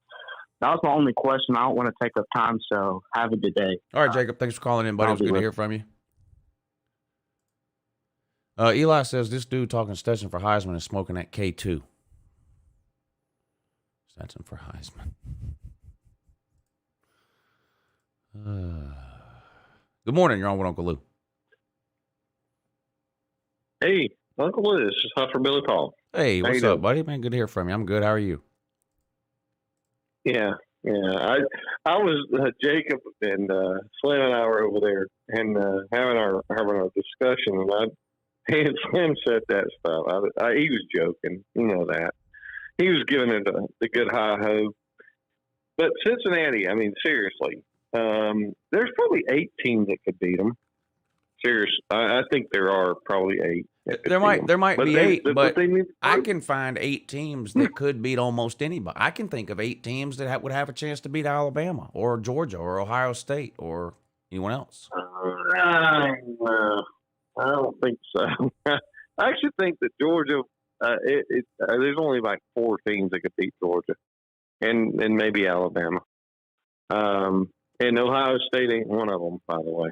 was my only question. I don't want to take up time, so have a good day. All right, Jacob, thanks for calling in, buddy. It was good to hear from you. Eli says this dude talking Stetson for Heisman is smoking at K2. Stetson for Heisman. Good morning. You're on with Uncle Lou. Hey, Uncle Lou. This is Huffer Billy Paul. Hey, what's up, buddy? Man, good to hear from you. I'm good. How are you? Yeah. I was Jacob and Slim and I were over there and having our discussion, and Slim said that stuff. He was joking, you know that. He was giving it the good high ho. But Cincinnati, I mean, seriously, there's probably 8 teams that could beat them. Seriously, I think there are probably 8. There might be 8, but I can find 8 teams that could beat almost anybody. I can think of 8 teams that would have a chance to beat Alabama or Georgia or Ohio State or anyone else. I don't think so. I actually think that Georgia, there's only like 4 teams that could beat Georgia, and maybe Alabama. And Ohio State ain't one of them, by the way.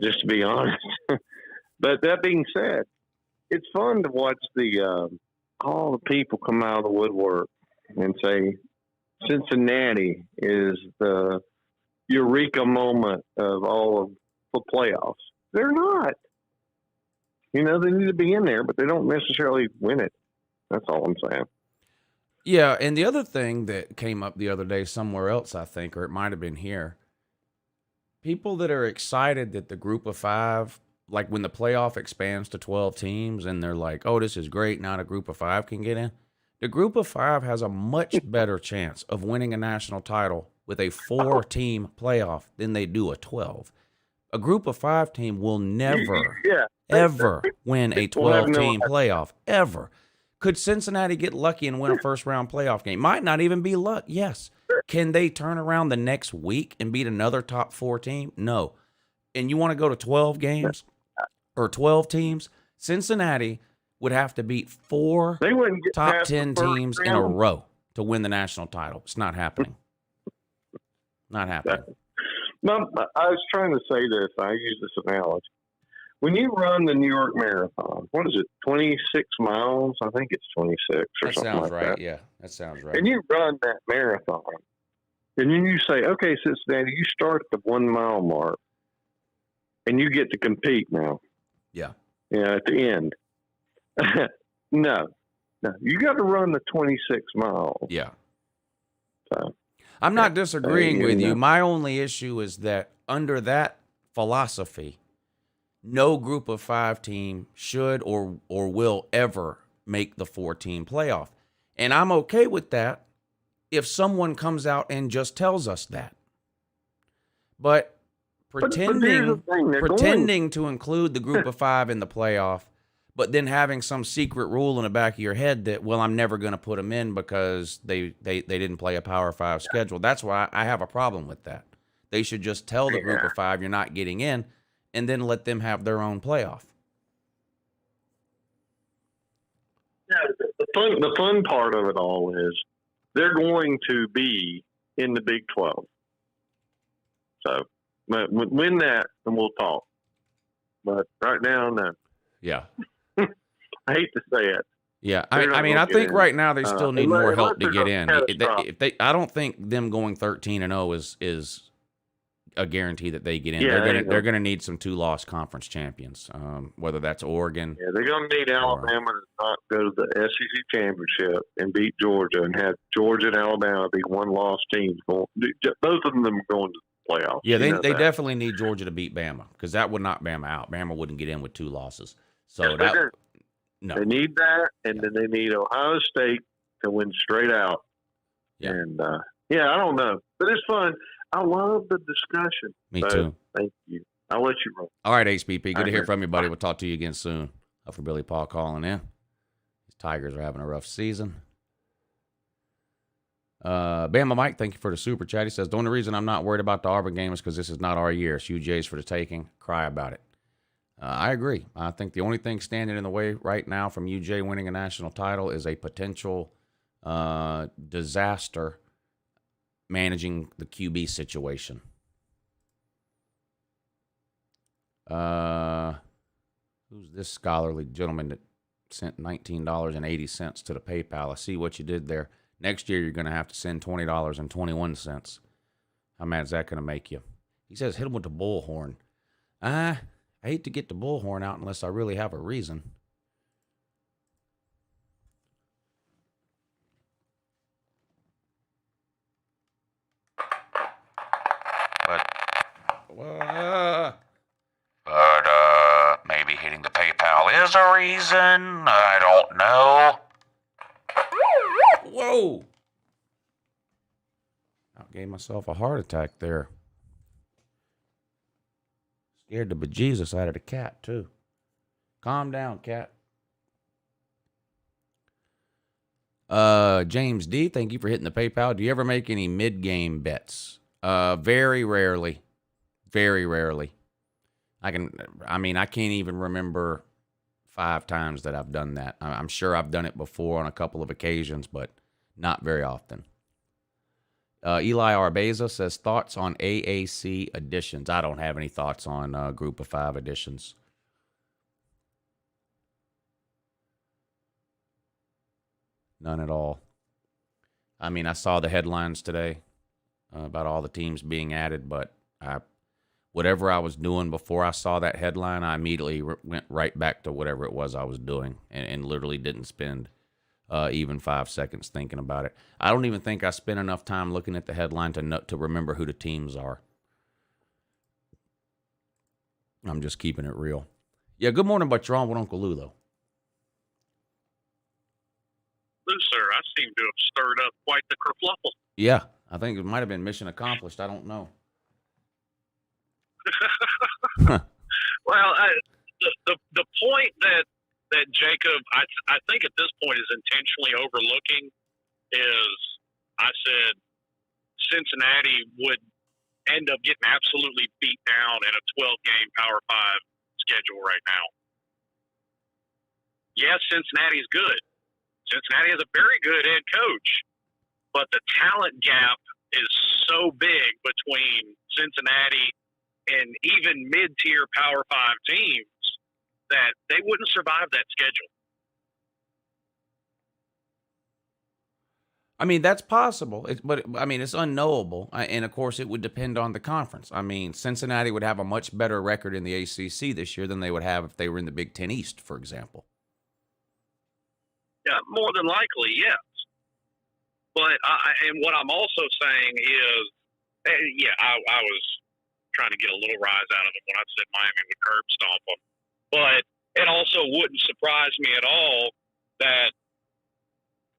Just to be honest. But that being said, it's fun to watch all the people come out of the woodwork and say Cincinnati is the eureka moment of all of the playoffs. They're not. You know, they need to be in there, but they don't necessarily win it. That's all I'm saying. Yeah, and the other thing that came up the other day somewhere else, I think, or it might have been here, people that are excited that the group of 5, like when the playoff expands to 12 teams and they're like, oh, this is great, now the group of 5 can get in. The group of 5 has a much better chance of winning a national title with a 4-team playoff than they do a 12. A group of 5 team will never, ever win a 12-team playoff, ever. Could Cincinnati get lucky and win a first-round playoff game? Might not even be luck, yes. Can they turn around the next week and beat another top 4 team? No. And you want to go to 12 games or 12 teams? Cincinnati would have to beat 4 top 10 teams in a row to win the national title. It's not happening. Not happening. Mom, I was trying to say this. I use this analogy. When you run the New York Marathon, what is it, 26 miles? I think it's 26 or that something sounds like right. that. Yeah, that sounds right. And you run that marathon, and then you say, okay, Cincinnati, you start at the 1 mile mark, and you get to compete now. Yeah. Yeah, at the end. No, you got to run the 26 miles. Yeah. So, I'm not disagreeing with you. My only issue is that under that philosophy, no group of 5 team should or will ever make the 4-team playoff. And I'm okay with that if someone comes out and just tells us that. But pretending to include the group of 5 in the playoff, but then having some secret rule in the back of your head that, well, I'm never going to put them in because they didn't play a Power 5 schedule. That's why I have a problem with that. They should just tell the group of 5 you're not getting in, and then let them have their own playoff. Yeah, the the fun part of it all is they're going to be in the Big 12. So win that, and we'll talk. But right now, no. Yeah. I hate to say it. Yeah, They're I not mean, gonna I get think in. right now they still need more help to unless get there's in. a If they, I don't think them going 13-0 is a guarantee that they get in. Yeah, They're gonna need some 2-loss conference champions, whether that's Oregon. Yeah, they're going to need Alabama to not go to the SEC championship and beat Georgia, and have Georgia and Alabama be one-loss teams. Both of them are going to the playoffs. Yeah, they You know that. definitely need Georgia to beat Bama, because that would knock Bama out. Bama wouldn't get in with 2 losses. So Yes, they that do. no, They need that, and then they need Ohio State to win straight out. Yeah. And I don't know, but it's fun. I love the discussion. Me So, too. Thank you. I'll let you roll. All right, HBP. Good All to hear right. from you, buddy. We'll talk to you again soon. For Billy Paul calling in. These Tigers are having a rough season. Bama Mike, thank you for the super chat. He says, the only reason I'm not worried about the Auburn game is because this is not our year. It's UJ's for the taking. Cry about it. I agree. I think the only thing standing in the way right now from UJ winning a national title is a potential disaster managing the QB situation. Who's this scholarly gentleman that sent $19.80 to the PayPal? I see what you did there. Next year, you're going to have to send $20.21. How mad is that going to make you? He says, hit him with the bullhorn. I hate to get the bullhorn out unless I really have a reason. But maybe hitting the PayPal is a reason. I don't know. Whoa! I gave myself a heart attack there. Scared the bejesus out of the cat, too. Calm down, cat. James D, thank you for hitting the PayPal. Do you ever make any mid-game bets? Very rarely. Very rarely. I can't even remember 5 times that I've done that. I'm sure I've done it before on a couple of occasions, but not very often. Eli Arbeza says, thoughts on AAC additions? I don't have any thoughts on Group of 5 additions. None at all. I mean, I saw the headlines today about all the teams being added, but whatever I was doing before I saw that headline, I immediately went right back to whatever it was I was doing and literally didn't spend even 5 seconds thinking about it. I don't even think I spent enough time looking at the headline to remember who the teams are. I'm just keeping it real. Yeah, good morning, but you're on with Uncle Lou, though. Lou, sir, I seem to have stirred up quite the kerfluffle. Yeah, I think it might have been mission accomplished. I don't know. Well, the point that Jacob, I think at this point is intentionally overlooking is I said Cincinnati would end up getting absolutely beat down in a 12-game Power 5 schedule right now. Yes, Cincinnati's good. Cincinnati has a very good head coach, but the talent gap is so big between Cincinnati and even mid-tier Power 5 teams that they wouldn't survive that schedule. I mean, that's possible, but it's unknowable. And, of course, it would depend on the conference. I mean, Cincinnati would have a much better record in the ACC this year than they would have if they were in the Big Ten East, for example. Yeah, more than likely, yes. But and what I'm also saying is, I was trying to get a little rise out of them when I said Miami would curb stomp them. But it also wouldn't surprise me at all that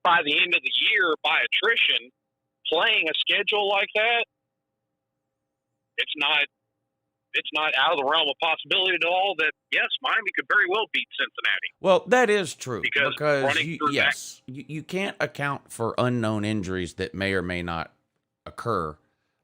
by the end of the year, by attrition, playing a schedule like that, it's not out of the realm of possibility at all that, yes, Miami could very well beat Cincinnati. Well, that is true because running you can't account for unknown injuries that may or may not occur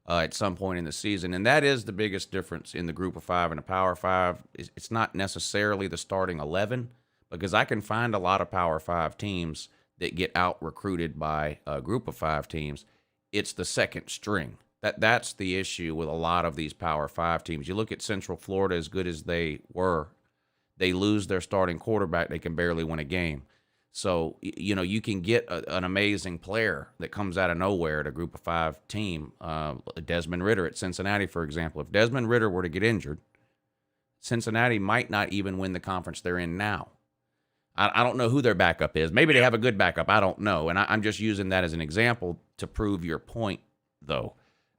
at some point in the season, and that is the biggest difference in the Group of 5 and the Power 5. It's not necessarily the starting 11 because I can find a lot of Power 5 teams that get out recruited by a group of 5 teams. It's the second string. That's the issue with a lot of these Power 5 teams. You look at Central Florida, as good as they were, they lose their starting quarterback, they can barely win a game. So, you can get an amazing player that comes out of nowhere at a group of 5 team. Desmond Ridder at Cincinnati, for example. If Desmond Ridder were to get injured, Cincinnati might not even win the conference they're in now. I don't know who their backup is. Maybe they have a good backup. I don't know. And I'm just using that as an example to prove your point, though.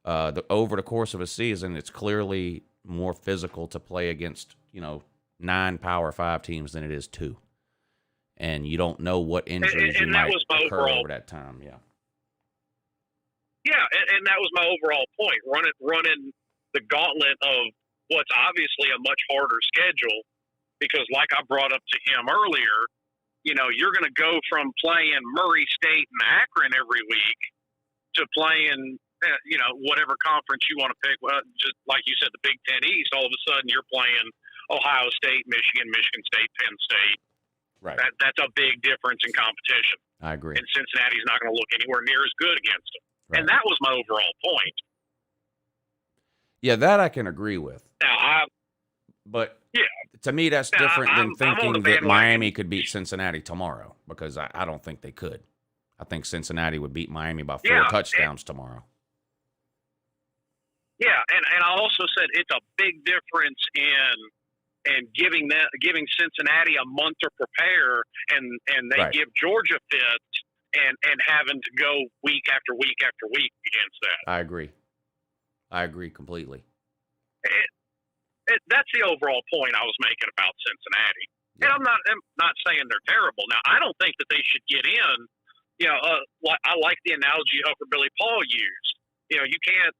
Over the course of a season, it's clearly more physical to play against, 9 Power 5 teams than it is 2. And you don't know what injuries you might occur over that time. Yeah. Yeah, and that was my overall point. Running the gauntlet of what's obviously a much harder schedule, because like I brought up to him earlier, you're going to go from playing Murray State and Akron every week to playing, whatever conference you want to pick. Well, just like you said, the Big Ten East, all of a sudden you're playing Ohio State, Michigan State, Penn State. Right. That's a big difference in competition. I agree. And Cincinnati's not going to look anywhere near as good against them. Right. And that was my overall point. Yeah, that I can agree with. Now, But yeah, to me, that's different than I'm on thinking the that bandwagon. Miami could beat Cincinnati tomorrow, because I don't think they could. I think Cincinnati would beat Miami by 4 touchdowns tomorrow. Yeah, and I also said it's a big difference in giving Cincinnati a month to prepare, and they Right. give Georgia fits and having to go week after week after week against that. I agree completely. That's the overall point I was making about Cincinnati. And I'm not saying they're terrible. Now, I don't think that they should get in. I like the analogy Hooker Billy Paul used. You can't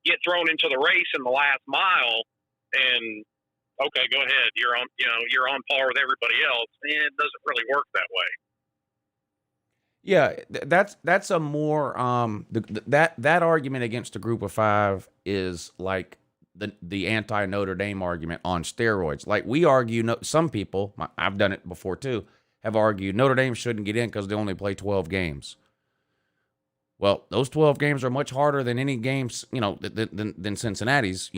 get thrown into the race in the last mile and okay, go ahead. You're on par with everybody else. It doesn't really work that way. Yeah, that's a more that argument against a group of 5 is like the anti-Notre Dame argument on steroids. Like we argue, some people, I've done it before too, have argued Notre Dame shouldn't get in because they only play 12 games. Well, those 12 games are much harder than any games, than Cincinnati's,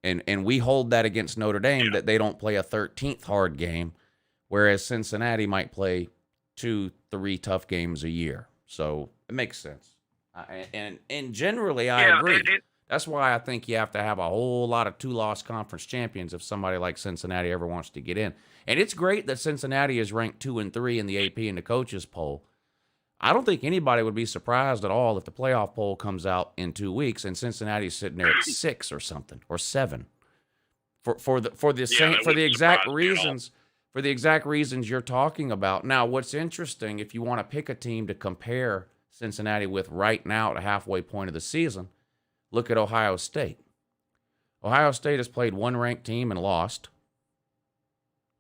and we hold that against Notre Dame that they don't play a 13th hard game, whereas Cincinnati might play 2-3 tough games a year. So it makes sense. And generally, I agree. That's why I think you have to have a whole lot of 2-loss conference champions if somebody like Cincinnati ever wants to get in. And it's great that Cincinnati is ranked 2 and 3 in the AP and the coaches poll. I don't think anybody would be surprised at all if the playoff poll comes out in 2 weeks and Cincinnati's sitting there at 6 or something, or 7, for the exact reasons you're talking about. Now, what's interesting, if you want to pick a team to compare Cincinnati with right now at the halfway point of the season, look at Ohio State. Ohio State has played one ranked team and lost.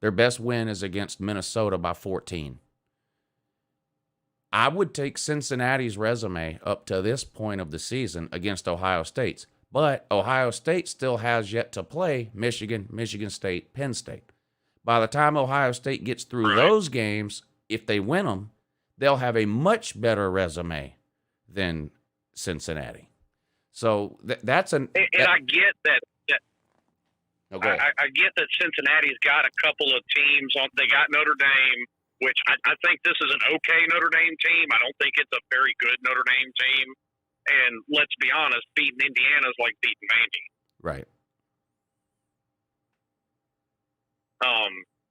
Their best win is against Minnesota by 14. I would take Cincinnati's resume up to this point of the season against Ohio State's, but Ohio State still has yet to play Michigan, Michigan State, Penn State. By the time Ohio State gets through those games, if they win them, they'll have a much better resume than Cincinnati. So that's an. And I get that. Okay. I get that Cincinnati's got a couple of teams on. They got Notre Dame, which I think this is an okay Notre Dame team. I don't think it's a very good Notre Dame team. And let's be honest, beating Indiana is like beating Vandy. Right.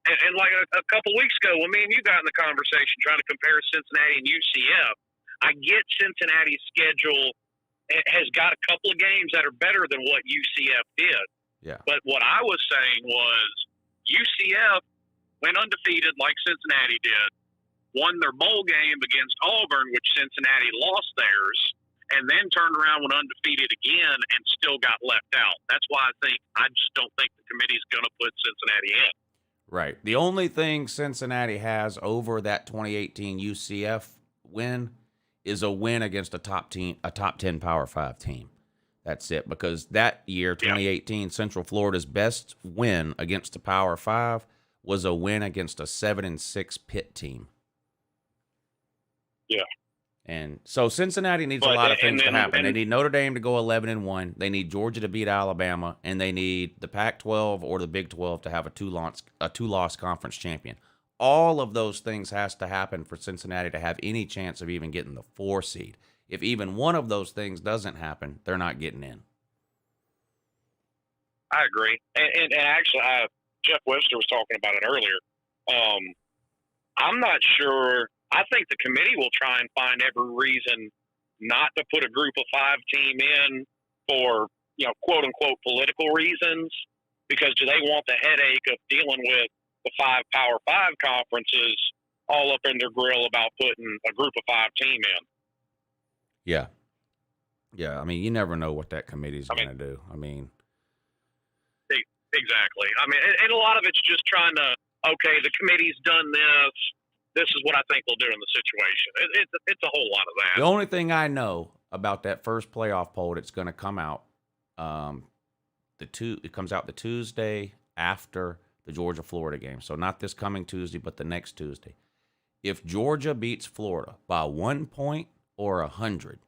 And like a couple weeks ago, when me and you got in the conversation trying to compare Cincinnati and UCF, I get Cincinnati's schedule has got a couple of games that are better than what UCF did. Yeah. But what I was saying was UCF went undefeated like Cincinnati did, won their bowl game against Auburn, which Cincinnati lost theirs, and then turned around, went undefeated again, and still got left out. That's why I just don't think the committee's going to put Cincinnati in. Right. The only thing Cincinnati has over that 2018 UCF win is a win against a top 10 Power 5 team. That's it. Because that year, 2018, Central Florida's best win against a Power 5 was a win against a 7-6 Pitt team. Yeah. And so Cincinnati needs a lot of things to happen. They need Notre Dame to go 11-1. They need Georgia to beat Alabama, and they need the Pac-12 or the Big 12 to have a two-loss conference champion. All of those things has to happen for Cincinnati to have any chance of even getting the 4 seed. If even one of those things doesn't happen, they're not getting in. I agree. And actually, Jeff Webster was talking about it earlier. I'm not sure. I think the committee will try and find every reason not to put a group of 5 team in for, quote unquote, political reasons, because do they want the headache of dealing with the 5 Power 5 conferences all up in their grill about putting a group of 5 team in? Yeah. Yeah. I mean, you never know what that committee is going to do. I mean, exactly. I mean, and a lot of it's just trying to, okay, the committee's done this. This is what I think they'll do in the situation. It's a whole lot of that. The only thing I know about that first playoff poll that's going to come out, it comes out the Tuesday after the Georgia-Florida game. So not this coming Tuesday, but the next Tuesday. If Georgia beats Florida by 1 point or 100,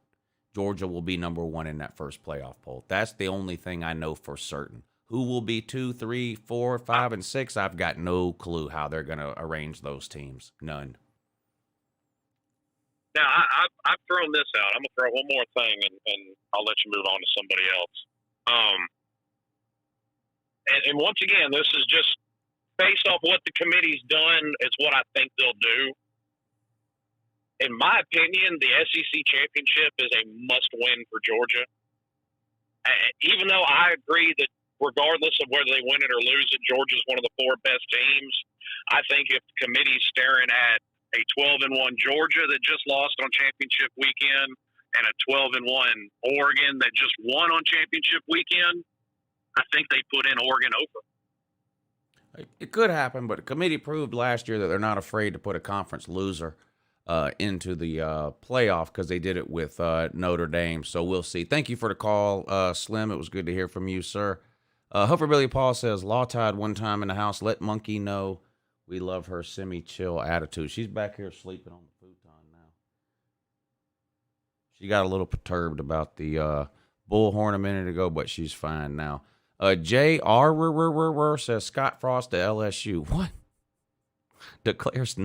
Georgia will be number 1 in that first playoff poll. That's the only thing I know for certain. Who will be 2, 3, 4, 5, and 6? I've got no clue how they're going to arrange those teams. None. Now, I've thrown this out. I'm going to throw one more thing, and I'll let you move on to somebody else. And once again, this is just based off what the committee's done. It's what I think they'll do. In my opinion, the SEC championship is a must-win for Georgia. Even though I agree that regardless of whether they win it or lose it, Georgia's one of the 4 best teams. I think if the committee's staring at a 12-1 Georgia that just lost on championship weekend and a 12-1 Oregon that just won on championship weekend, I think they put in Oregon over. It could happen, but the committee proved last year that they're not afraid to put a conference loser into the playoff because they did it with Notre Dame. So we'll see. Thank you for the call, Slim. It was good to hear from you, sir. Hooper Billy Paul says, Law Tide one time in the house. Let Monkey know we love her semi-chill attitude. She's back here sleeping on the futon now. She got a little perturbed about the bullhorn a minute ago, but she's fine now. J.R. says, Scott Frost to LSU. What? Declares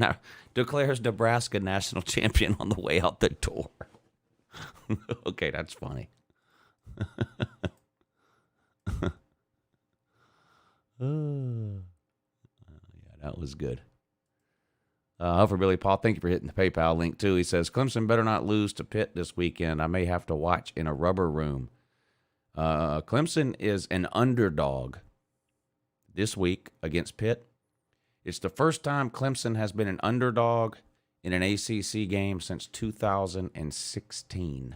Nebraska national champion on the way out the door. Okay, that's funny. Yeah, that was good. For Billy Paul, thank you for hitting the PayPal link too. He says Clemson better not lose to Pitt this weekend. I may have to watch in a rubber room. Clemson is an underdog this week against Pitt. It's the first time Clemson has been an underdog in an ACC game since 2016.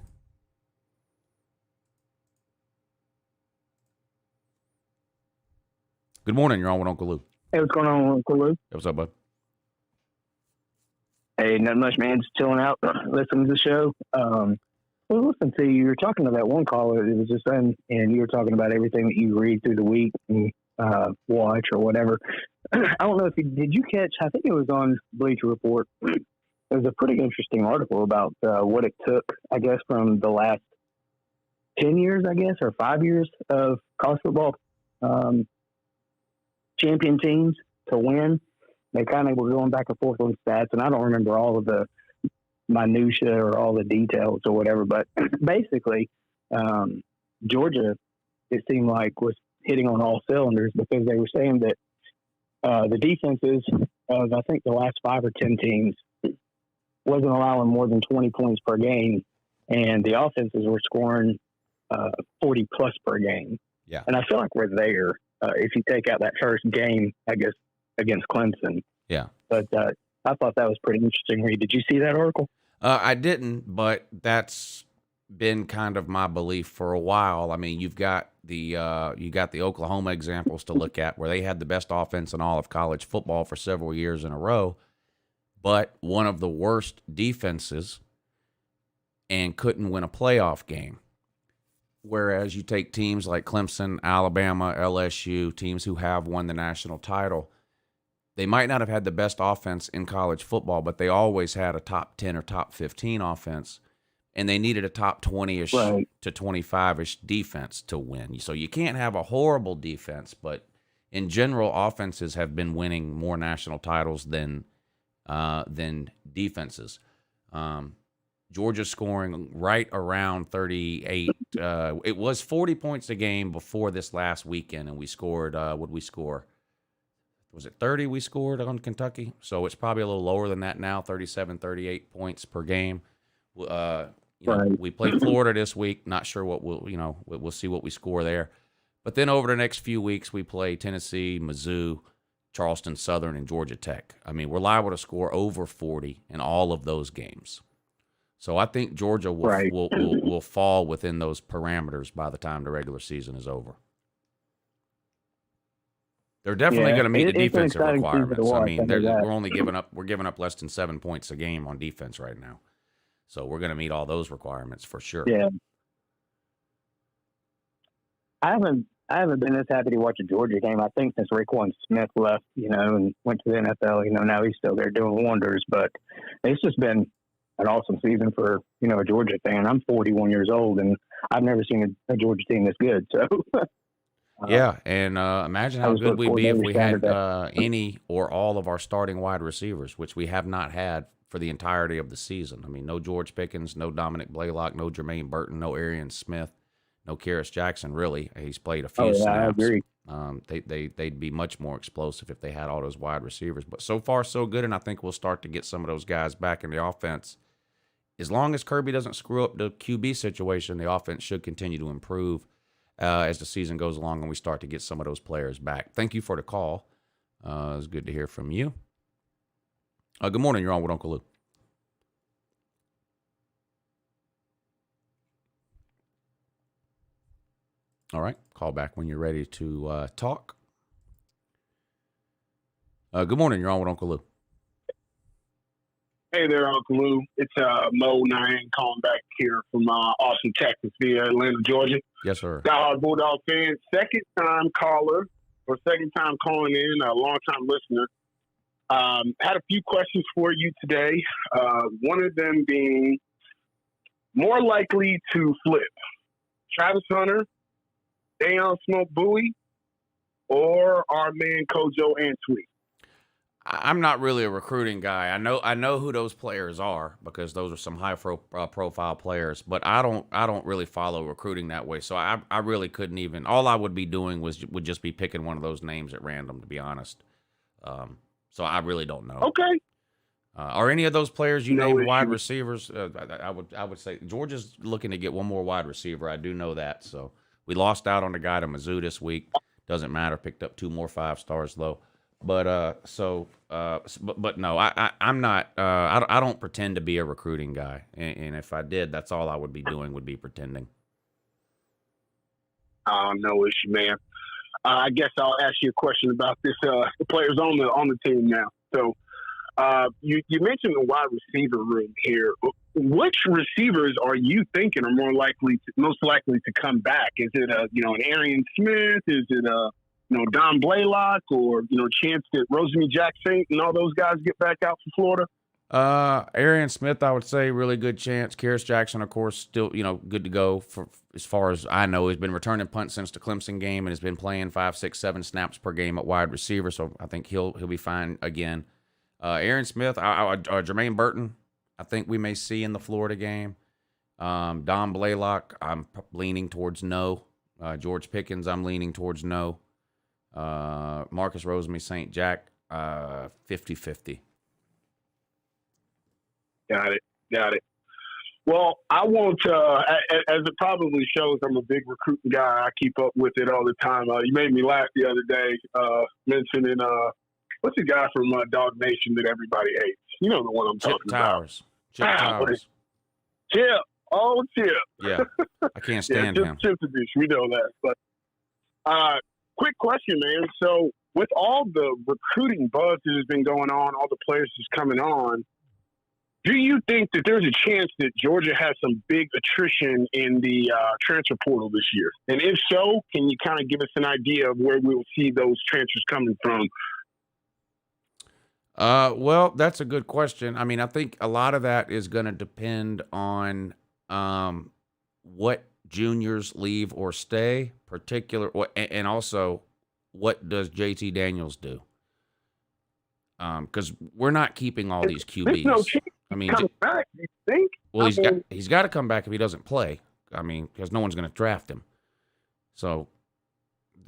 Good morning. You're on with Uncle Lou. Hey, what's going on, Uncle Lou? Hey, what's up, bud? Hey, nothing much, man. Just chilling out, listening to the show. Listen to you were talking to that one caller. It was just saying, and you were talking about everything that you read through the week and watch or whatever. I don't know if did you catch? I think it was on Bleacher Report. It was a pretty interesting article about what it took, I guess, from the last 10 years, I guess, or 5 years of college football champion teams to win. They kind of were going back and forth on stats, and I don't remember all of the minutia or all the details or whatever, but basically Georgia, it seemed like, was hitting on all cylinders because they were saying that the defenses of, I think, the last 5 or 10 teams wasn't allowing more than 20 points per game, and the offenses were scoring 40 plus per game. Yeah. And I feel like we're there if you take out that first game, I guess, against Clemson. Yeah. But I thought that was pretty interesting, Reed. Did you see that article? I didn't, but that's been kind of my belief for a while. I mean, you've got the Oklahoma examples to look at where they had the best offense in all of college football for several years in a row, but one of the worst defenses and couldn't win a playoff game. Whereas you take teams like Clemson, Alabama, LSU, teams who have won the national title, they might not have had the best offense in college football, but they always had a top 10 or top 15 offense, and they needed a top 20-ish to 25-ish defense to win. So you can't have a horrible defense, but in general, offenses have been winning more national titles than defenses. Georgia's scoring right around 38. It was 40 points a game before this last weekend, and we scored, what did we score? Was it 30 we scored on Kentucky? So it's probably a little lower than that now, 37, 38 points per game. We played Florida this week. Not sure what we'll see what we score there. But then over the next few weeks, we play Tennessee, Mizzou, Charleston Southern, and Georgia Tech. I mean, we're liable to score over 40 in all of those games. So I think Georgia will fall within those parameters by the time the regular season is over. They're definitely going to meet the defensive requirements. I mean, we're giving up less than 7 points a game on defense right now. So we're going to meet all those requirements for sure. Yeah. I haven't been this happy to watch a Georgia game, I think, since Raekwon Smith left, and went to the NFL. Now he's still there doing wonders. But it's just been an awesome season for, a Georgia fan. I'm 41 years old, and I've never seen a Georgia team this good. So, yeah, and imagine how good we'd be if we had any or all of our starting wide receivers, which we have not had for the entirety of the season. I mean, no George Pickens, no Dominic Blaylock, no Jermaine Burton, no Arian Smith, no Karis Jackson, really. He's played a few snaps. I agree. They'd be much more explosive if they had all those wide receivers. But so far, so good, and I think we'll start to get some of those guys back in the offense. As long as Kirby doesn't screw up the QB situation, the offense should continue to improve as the season goes along and we start to get some of those players back. Thank you for the call. It's good to hear from you. Good morning. You're on with Uncle Lou. All right. Call back when you're ready to talk. Good morning. You're on with Uncle Lou. Hey there, Uncle Lou. It's Mo Nine calling back here from Austin, Texas via Atlanta, Georgia. Yes, sir. Diehard Bulldog fan. Second time caller or second time calling in, a long time listener. Had a few questions for you today. One of them being more likely to flip. Travis Hunter, Deion Smoke Bowie, or our man Kojo Antwi? I'm not really a recruiting guy. I know who those players are because those are some high profile players, but I don't really follow recruiting that way. So I really couldn't even. All I would be doing would just be picking one of those names at random, to be honest. So I really don't know. Okay. Are any of those players you named wide receivers? I would say Georgia's looking to get one more wide receiver. I do know that. So we lost out on the guy to Mizzou this week. Doesn't matter. Picked up 2 more 5-stars though. But no, I'm not. I don't pretend to be a recruiting guy, and if I did, that's all I would be doing would be pretending. No issue, man. I guess I'll ask you a question about this. The players on the team now. So, you mentioned the wide receiver room here. Which receivers are you thinking are most likely to come back? Is it an Arian Smith? Is it Don Blaylock, or chance that Rosemary Jackson and all those guys get back out for Florida? Arian Smith, I would say, really good chance. Karis Jackson, of course, still good to go for as far as I know. He's been returning punt since the Clemson game and has been playing 5, 6, 7 snaps per game at wide receiver. So I think he'll be fine again. Arian Smith, Jermaine Burton, I think we may see in the Florida game. Don Blaylock, I'm leaning towards no. George Pickens, I'm leaning towards no. Marcus Rosemary St. Jack, 50-50. Got it. Well, I won't, as it probably shows, I'm a big recruiting guy. I keep up with it all the time. You made me laugh the other day, mentioning, what's the guy from Dog Nation that everybody hates? You know the one I'm talking about. Chip Towers. Chip. Oh, Chip. Yeah, I can't stand him. Chip's a bitch. We know that. But quick question, man. So with all the recruiting buzz that has been going on, all the players just coming on, do you think that there's a chance that Georgia has some big attrition in the transfer portal this year? And if so, can you kind of give us an idea of where we'll see those transfers coming from? Well, that's a good question. I mean, I think a lot of that is going to depend on what juniors leave or stay, and also what does JT Daniels do? Because we're not keeping all these QBs. There's no chance I mean, coming back, you think? well, I mean, he's got to come back if he doesn't play. I mean, because no one's going to draft him. So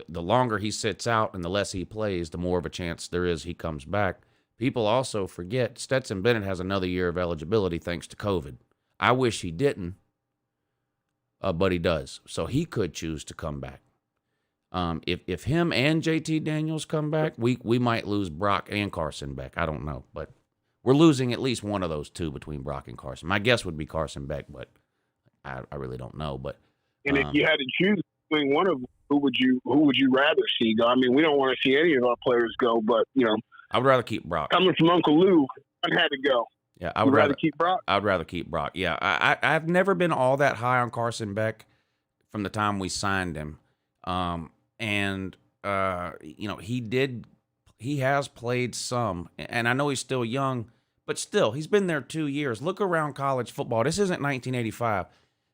the longer he sits out and the less he plays, the more of a chance there is he comes back. People also forget Stetson Bennett has another year of eligibility thanks to COVID. I wish he didn't, but he does. So he could choose to come back. If him and JT Daniels come back, we might lose Brock and Carson Beck. I don't know, but we're losing at least one of those two between Brock and Carson. My guess would be Carson Beck, but I really don't know. But and if you had to choose between one of them, who would you rather see go? I mean, we don't want to see any of our players go, but I would rather keep Brock. Coming from Uncle Lou, one had to go. Yeah, I would rather keep Brock. I'd rather keep Brock. Yeah, I've never been all that high on Carson Beck from the time we signed him, he has played some, and I know he's still young, but still he's been there 2 years. Look around college football. This isn't 1985.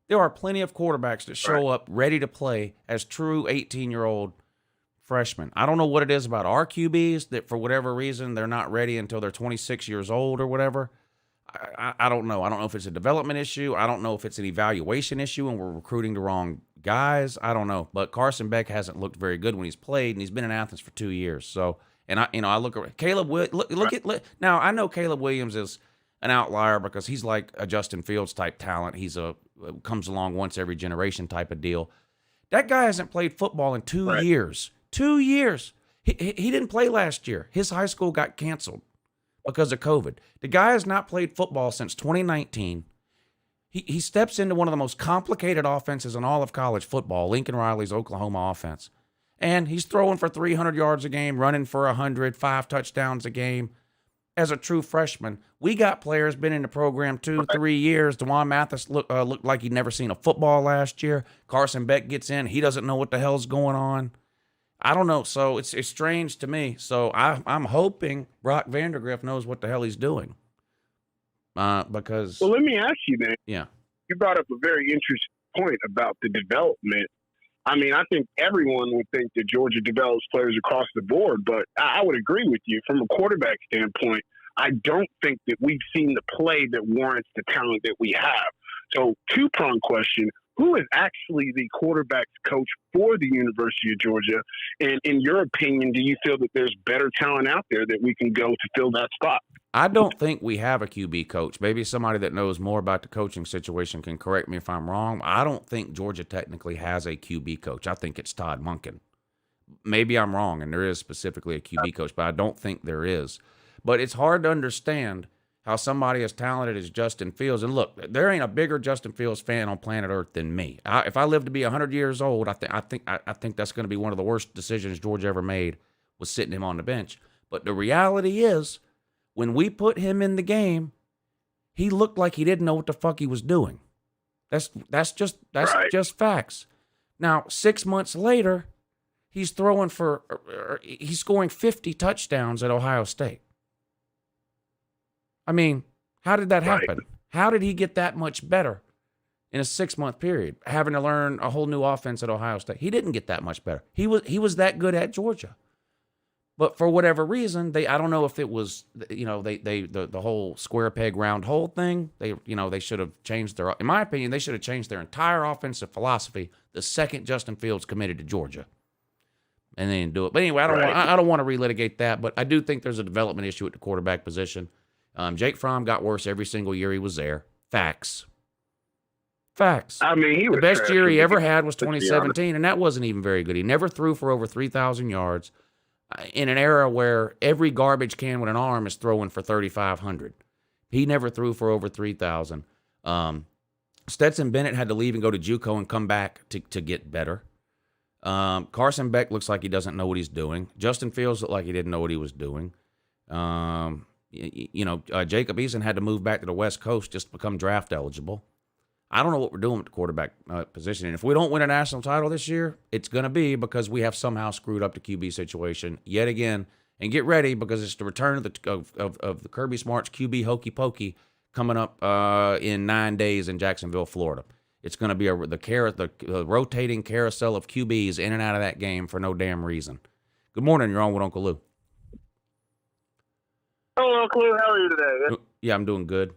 There are plenty of quarterbacks that show up ready to play as true 18-year-old freshmen. I don't know what it is about our QBs that for whatever reason they're not ready until they're 26 years old or whatever. I don't know. I don't know if it's a development issue. I don't know if it's an evaluation issue and we're recruiting the wrong guys. I don't know. But Carson Beck hasn't looked very good when he's played, and he's been in Athens for 2 years. So, and I look at Caleb. Now I know Caleb Williams is an outlier because he's like a Justin Fields type talent. He's comes along once every generation type of deal. That guy hasn't played football in 2 years. 2 years. He didn't play last year. His high school got canceled because of COVID. The guy has not played football since 2019. He steps into one of the most complicated offenses in all of college football, Lincoln Riley's Oklahoma offense. And he's throwing for 300 yards a game, running for 100, 5 touchdowns a game. As a true freshman, we got players been in the program 2-3 years. DeJuan Mathis looked like he'd never seen a football last year. Carson Beck gets in. He doesn't know what the hell's going on. I don't know. So it's strange to me. So I'm hoping Brock Vandergriff knows what the hell he's doing. Because. Well, let me ask you then. Yeah. You brought up a very interesting point about the development. I mean, I think everyone would think that Georgia develops players across the board, but I would agree with you. From a quarterback standpoint, I don't think that we've seen the play that warrants the talent that we have. So, two-pronged question. Who is actually the quarterback's coach for the University of Georgia? And in your opinion, do you feel that there's better talent out there that we can go to fill that spot? I don't think we have a QB coach. Maybe somebody that knows more about the coaching situation can correct me if I'm wrong. I don't think Georgia technically has a QB coach. I think it's Todd Monken. Maybe I'm wrong, and there is specifically a QB coach, but I don't think there is. But it's hard to understand how somebody as talented as Justin Fields, and look, there ain't a bigger Justin Fields fan on planet Earth than me. If I live to be 100 years old, I think that's going to be one of the worst decisions Georgia ever made, was sitting him on the bench. But the reality is, when we put him in the game, he looked like he didn't know what the fuck he was doing. That's just facts. Now, 6 months later, he's scoring 50 touchdowns at Ohio State. I mean, how did that happen? Right. How did he get that much better in a 6-month period, having to learn a whole new offense at Ohio State? He didn't get that much better. He was that good at Georgia. But for whatever reason, I don't know if it was, the whole square peg round hole thing. They should have changed in my opinion, they should have changed their entire offensive philosophy the second Justin Fields committed to Georgia. And they didn't do it. But anyway, I don't want to relitigate that, but I do think there's a development issue at the quarterback position. Jake Fromm got worse every single year he was there. Facts. I mean, the best year he ever had was 2017, and that wasn't even very good. He never threw for over 3,000 yards in an era where every garbage can with an arm is throwing for 3,500. He never threw for over 3,000. Stetson Bennett had to leave and go to JUCO and come back to get better. Carson Beck looks like he doesn't know what he's doing. Justin Fields looked like he didn't know what he was doing. Jacob Eason had to move back to the West Coast just to become draft eligible. I don't know what we're doing with the quarterback position. And if we don't win a national title this year, it's going to be because we have somehow screwed up the QB situation yet again, And get ready because it's the return of the Kirby Smart's QB Hokey Pokey coming up in 9 days in Jacksonville, Florida. It's going to be the rotating carousel of QBs in and out of that game for no damn reason. Good morning. You're on with Uncle Lou. Hello, Uncle Lou. How are you today? Yeah, I'm doing good.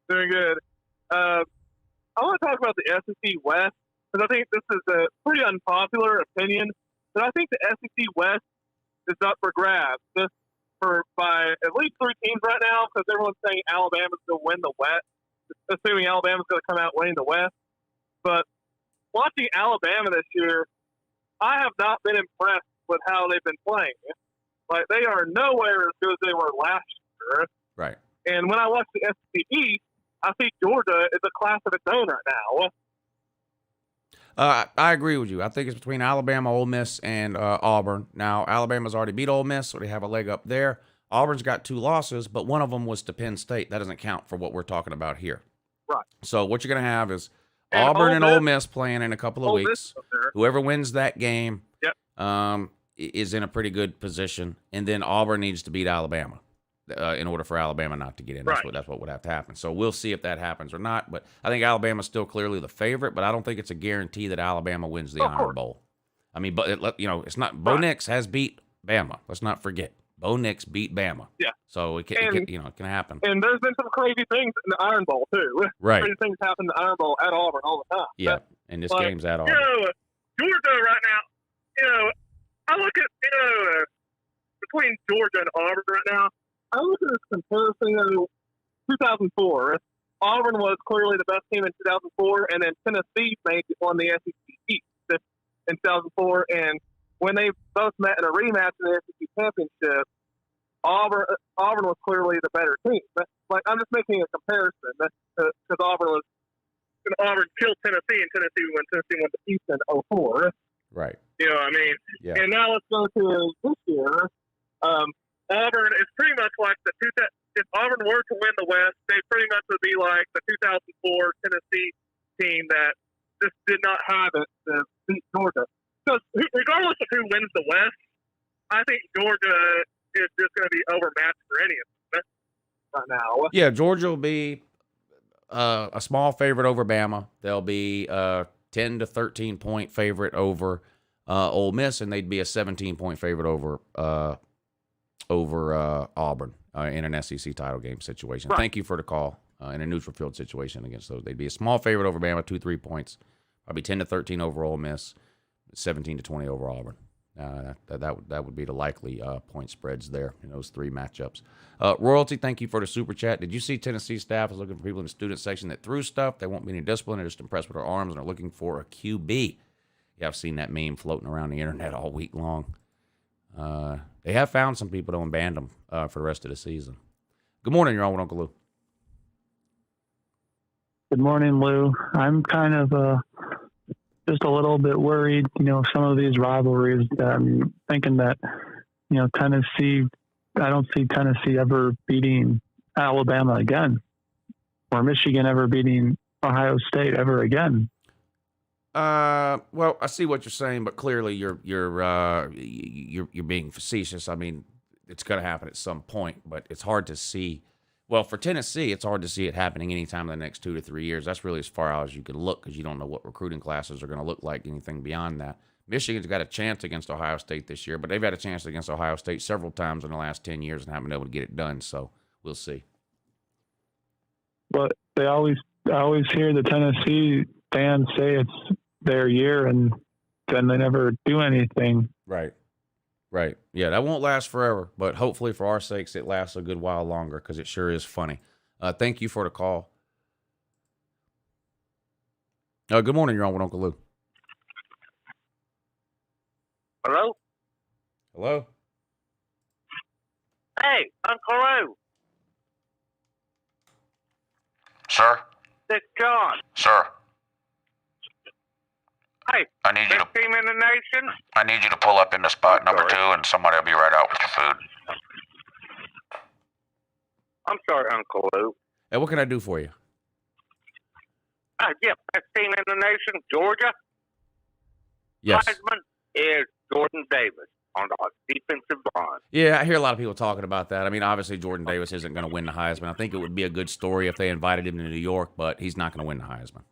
Doing good. I want to talk about the SEC West because I think this is a pretty unpopular opinion, but I think the SEC West is up for grabs by at least 3 teams right now because everyone's saying Alabama's going to win the West, assuming Alabama's going to come out winning the West. But watching Alabama this year, I have not been impressed with how they've been playing. Like, they are nowhere as good as they were last year. Right. And when I watch the SEC East, I think Georgia is a class of its own right now. I agree with you. I think it's between Alabama, Ole Miss, and Auburn. Now, Alabama's already beat Ole Miss, so they have a leg up there. Auburn's got 2 losses, but one of them was to Penn State. That doesn't count for what we're talking about here. Right. So what you're going to have is Auburn and Ole Miss playing in a couple of weeks. Whoever wins that game is in a pretty good position, and then Auburn needs to beat Alabama in order for Alabama not to get in. That's what would have to happen. So we'll see if that happens or not. But I think Alabama's still clearly the favorite, but I don't think it's a guarantee that Alabama wins the Iron Bowl. I mean, but it's not. Bo Nix has beat Bama. Let's not forget. Bo Nix beat Bama. Yeah. So it can happen. And there's been some crazy things in the Iron Bowl too. Right. Crazy things happen in the Iron Bowl at Auburn all the time. Yeah. And this game's at Auburn. Georgia right now, I look at, between Georgia and Auburn right now, I look at this comparison, 2004. Auburn was clearly the best team in 2004, and then Tennessee won the SEC East in 2004. And when they both met in a rematch in the SEC Championship, Auburn was clearly the better team. I'm just making a comparison because Auburn killed Tennessee, and Tennessee won the East in 2004. Right. You know what I mean? Yeah. And now let's go to this year. Auburn is pretty much like if Auburn were to win the West, they pretty much would be like the 2004 Tennessee team that just did not have it to beat Georgia. Because regardless of who wins the West, I think Georgia is just going to be overmatched for any of them right now. Yeah, Georgia will be a small favorite over Bama. They'll be 10 to 13 point favorite over Ole Miss, and they'd be a 17-point favorite over Auburn in an SEC title game situation. Right. Thank you for the call. In a neutral field situation against those, they'd be a small favorite over Bama, 2-3 points, probably 10 to 13 over Ole Miss, 17 to 20 over Auburn. That would be the likely point spreads there in those 3 matchups. Royalty, thank you for the super chat. Did you see Tennessee staff is looking for people in the student section that threw stuff? They won't be any discipline. They're just impressed with their arms and are looking for a QB. Yeah, I've seen that meme floating around the internet all week long. They have found some people and banned them for the rest of the season. Good morning, you're on with Uncle Lou. Good morning, Lou. I'm kind of just a little bit worried, some of these rivalries. I'm thinking that, Tennessee, I don't see Tennessee ever beating Alabama again, or Michigan ever beating Ohio State ever again. Well, I see what you're saying, but clearly you're being facetious. I mean, it's going to happen at some point, but it's hard to see. Well, for Tennessee, it's hard to see it happening anytime in the next 2 to 3 years. That's really as far out as you can look because you don't know what recruiting classes are going to look like, anything beyond that. Michigan's got a chance against Ohio State this year, but they've had a chance against Ohio State several times in the last 10 years and haven't been able to get it done, so we'll see. But I always hear the Tennessee fans say it's their year, and then they never do anything. Right. Yeah, that won't last forever, but hopefully for our sakes, it lasts a good while longer because it sure is funny. Thank you for the call. Good morning, you're on with Uncle Lou. Hello? Hello? Hey, Uncle Lou. Sir? It's John. Sir? Hey, I need you best team in the nation? I need you to pull up into spot number 2, and somebody will be right out with your food. I'm sorry, Uncle Lou. Hey, what can I do for you? Yeah, best team in the nation, Georgia. Yes. Heisman is Jordan Davis. on the defensive line. Yeah, I hear a lot of people talking about that. I mean, obviously Jordan Davis isn't going to win the Heisman. I think it would be a good story if they invited him to New York, but he's not going to win the Heisman.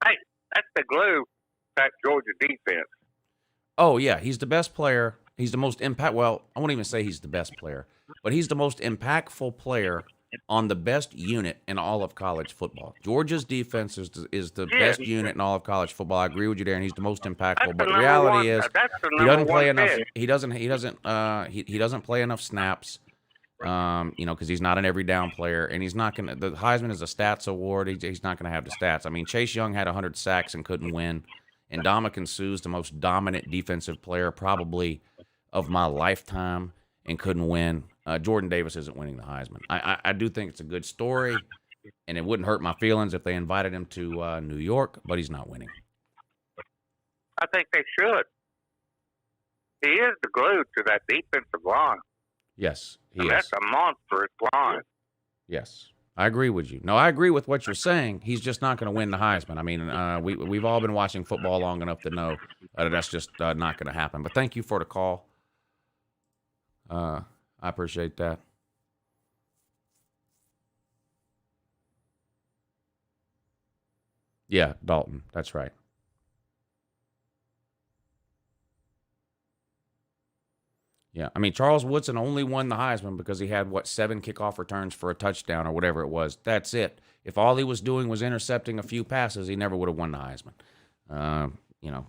Hey, that's the glue, that Georgia defense. Oh, yeah, he's the best player. He's the most well, I won't even say he's the best player, but he's the most impactful player on the best unit in all of college football. Georgia's defense is the best unit in all of college football. I agree with you, Darren. He's the most impactful. But the reality is he doesn't play enough. He doesn't play enough snaps. Because he's not an every down player, and he's not gonna. The Heisman is a stats award. He's not gonna have the stats. I mean, Chase Young had 100 sacks and couldn't win. And Ndamukong Suh's the most dominant defensive player probably of my lifetime and couldn't win. Jordan Davis isn't winning the Heisman. I do think it's a good story, and it wouldn't hurt my feelings if they invited him to New York, but he's not winning. I think they should. He is the glue to that defensive line. Yes, he is. That's a monstrous line. Yes. I agree with you. No, I agree with what you're saying. He's just not going to win the Heisman. I mean, we've all been watching football long enough to know that's just not going to happen. But thank you for the call. I appreciate that. Yeah, Dalton. That's right. Yeah, I mean, Charles Woodson only won the Heisman because he had, 7 kickoff returns for a touchdown or whatever it was. That's it. If all he was doing was intercepting a few passes, he never would have won the Heisman.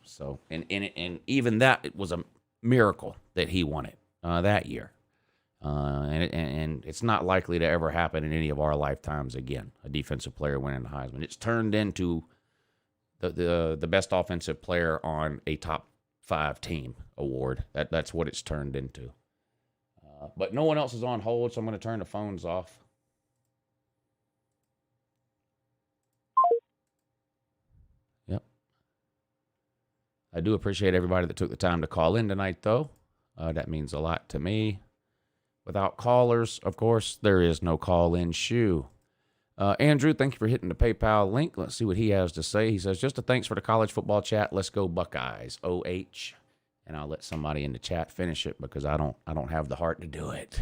So, and even that, it was a miracle that he won it that year. And it's not likely to ever happen in any of our lifetimes again, a defensive player winning the Heisman. It's turned into the best offensive player on a top 5 team award. That's what it's turned into. But no one else is on hold, so I'm going to turn the phones off. Yep. I do appreciate everybody that took the time to call in tonight, though. That means a lot to me. Without callers, of course, there is no call-in shoe. Andrew, thank you for hitting the PayPal link. Let's see what he has to say. He says, just a thanks for the college football chat. Let's go Buckeyes. OH. And I'll let somebody in the chat finish it because I don't have the heart to do it.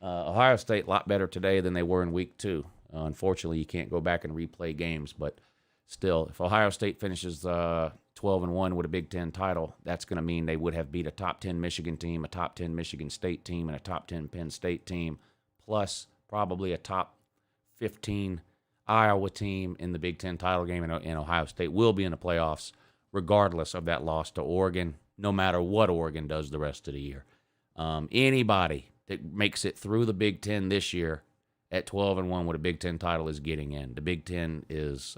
Ohio State a lot better today than they were in week 2. Unfortunately, you can't go back and replay games, but still, if Ohio State finishes 12-1 with a Big Ten title, that's going to mean they would have beat a top 10 Michigan team, a top 10 Michigan State team, and a top 10 Penn State team, plus probably a top 15 Iowa team in the Big Ten title game, and Ohio State will be in the playoffs regardless of that loss to Oregon, no matter what Oregon does the rest of the year. Anybody that makes it through the Big Ten this year at 12-1 with a Big Ten title is getting in. The Big Ten is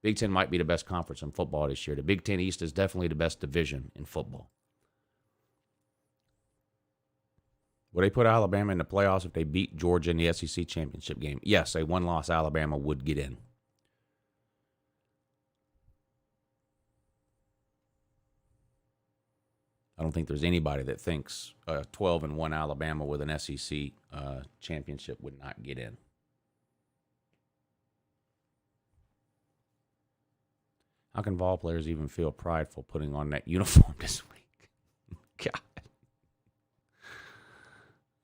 Big Ten might be the best conference in football this year. The Big Ten East is definitely the best division in football. Would they put Alabama in the playoffs if they beat Georgia in the SEC championship game? Yes, a one-loss Alabama would get in. I don't think there's anybody that thinks 12-1 Alabama with an SEC championship would not get in. How can Vol players even feel prideful putting on that uniform this week? God.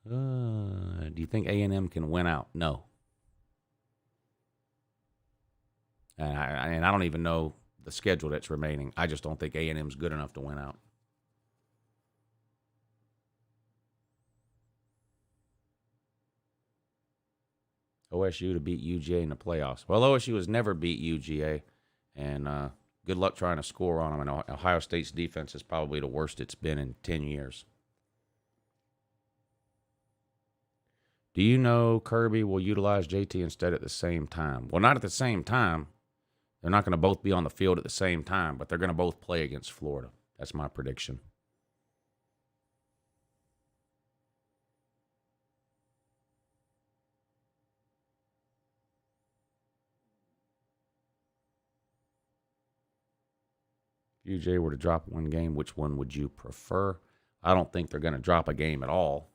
Do you think A&M can win out? No. And I don't even know the schedule that's remaining. I just don't think A&M's good enough to win out. OSU to beat UGA in the playoffs. Well, OSU has never beat UGA, and good luck trying to score on them. And Ohio State's defense is probably the worst it's been in 10 years. Do you know Kirby will utilize JT instead at the same time? Well, not at the same time. They're not going to both be on the field at the same time, but they're going to both play against Florida. That's my prediction. If UJ were to drop one game, which one would you prefer? I don't think they're going to drop a game at all.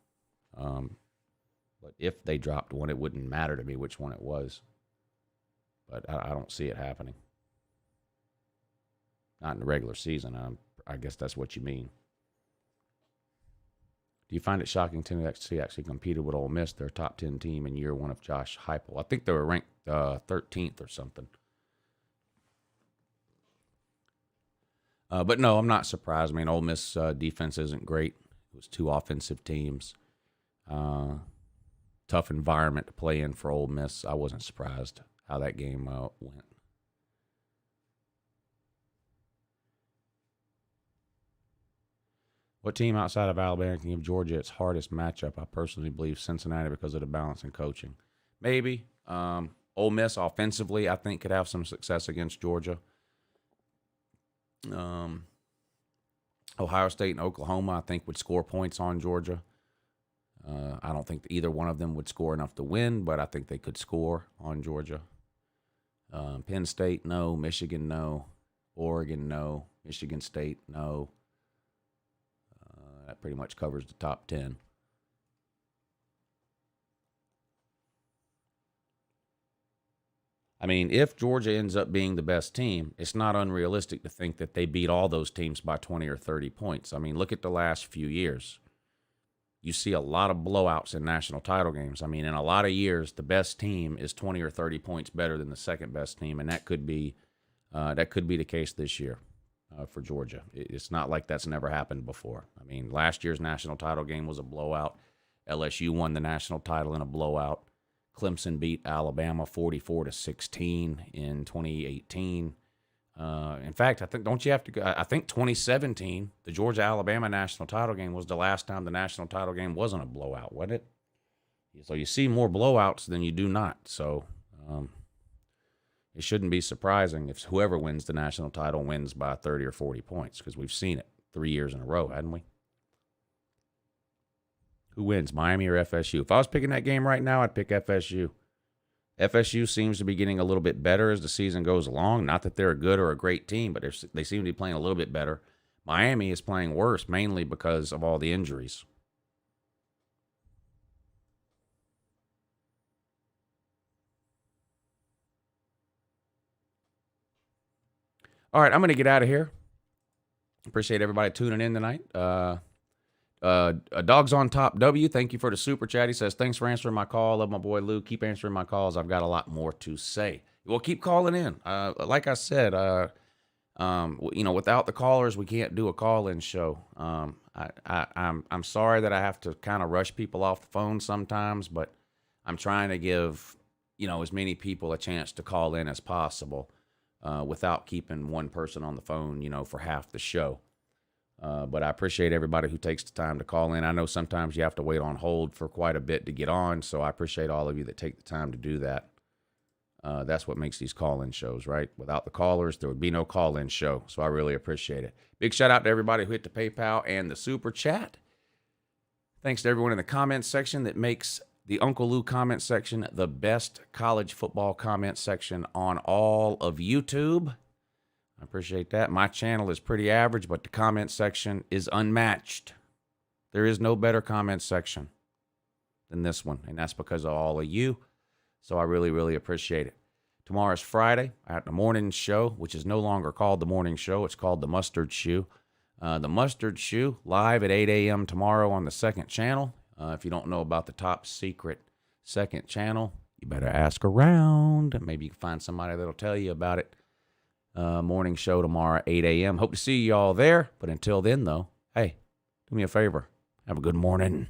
But if they dropped one, it wouldn't matter to me which one it was. But I don't see it happening. Not in the regular season. I guess that's what you mean. Do you find it shocking Tennessee actually competed with Ole Miss, their top 10 team in year one of Josh Heupel? I think they were ranked 13th or something. But no, I'm not surprised. I mean, Ole Miss defense isn't great. It was 2 offensive teams. Tough environment to play in for Ole Miss. I wasn't surprised how that game went. What team outside of Alabama can give Georgia its hardest matchup? I personally believe Cincinnati because of the balance in coaching. Maybe. Ole Miss offensively, I think, could have some success against Georgia. Ohio State and Oklahoma, I think, would score points on Georgia. I don't think either one of them would score enough to win, but I think they could score on Georgia. Penn State, no. Michigan, no. Oregon, no. Michigan State, no. That pretty much covers the top 10. I mean, if Georgia ends up being the best team, it's not unrealistic to think that they beat all those teams by 20 or 30 points. I mean, look at the last few years. You see a lot of blowouts in national title games. I mean, in a lot of years, the best team is 20 or 30 points better than the second best team, and that could be the case this year for Georgia. It's not like that's never happened before. I mean, last year's national title game was a blowout. LSU won the national title in a blowout. Clemson beat Alabama 44-16 in 2018. In fact, I think 2017, the Georgia-Alabama national title game was the last time the national title game wasn't a blowout, wasn't it? So you see more blowouts than you do not. So it shouldn't be surprising if whoever wins the national title wins by 30 or 40 points, because we've seen it 3 years in a row, hadn't we? Who wins, Miami or FSU? If I was picking that game right now, I'd pick FSU. FSU seems to be getting a little bit better as the season goes along. Not that they're a good or a great team, but they seem to be playing a little bit better. Miami is playing worse, mainly because of all the injuries. All right, I'm going to get out of here. Appreciate everybody tuning in tonight. Dogs on Top W, thank you for the super chat. He says, thanks for answering my call. Love my boy Lou. Keep answering my calls. I've got a lot more to say. Well, keep calling in. Like I said, without the callers, we can't do a call-in show. I'm sorry that I have to kind of rush people off the phone sometimes, but I'm trying to give, as many people a chance to call in as possible without keeping one person on the phone, for half the show. But I appreciate everybody who takes the time to call in. I know sometimes you have to wait on hold for quite a bit to get on, so I appreciate all of you that take the time to do that. That's what makes these call-in shows, right? Without the callers, there would be no call-in show, so I really appreciate it. Big shout-out to everybody who hit the PayPal and the Super Chat. Thanks to everyone in the comments section that makes the Uncle Lou comment section the best college football comment section on all of YouTube. I appreciate that. My channel is pretty average, but the comment section is unmatched. There is no better comment section than this one, and that's because of all of you. So I really, really appreciate it. Tomorrow's Friday at the morning show, which is no longer called the morning show. It's called the Mustard Shoe. The Mustard Shoe live at 8 a.m. tomorrow on the second channel. If you don't know about the top secret second channel, you better ask around. Maybe you can find somebody that'll tell you about it. Morning show tomorrow at 8 a.m. Hope to see you all there. But until then, though, hey, do me a favor. Have a good morning.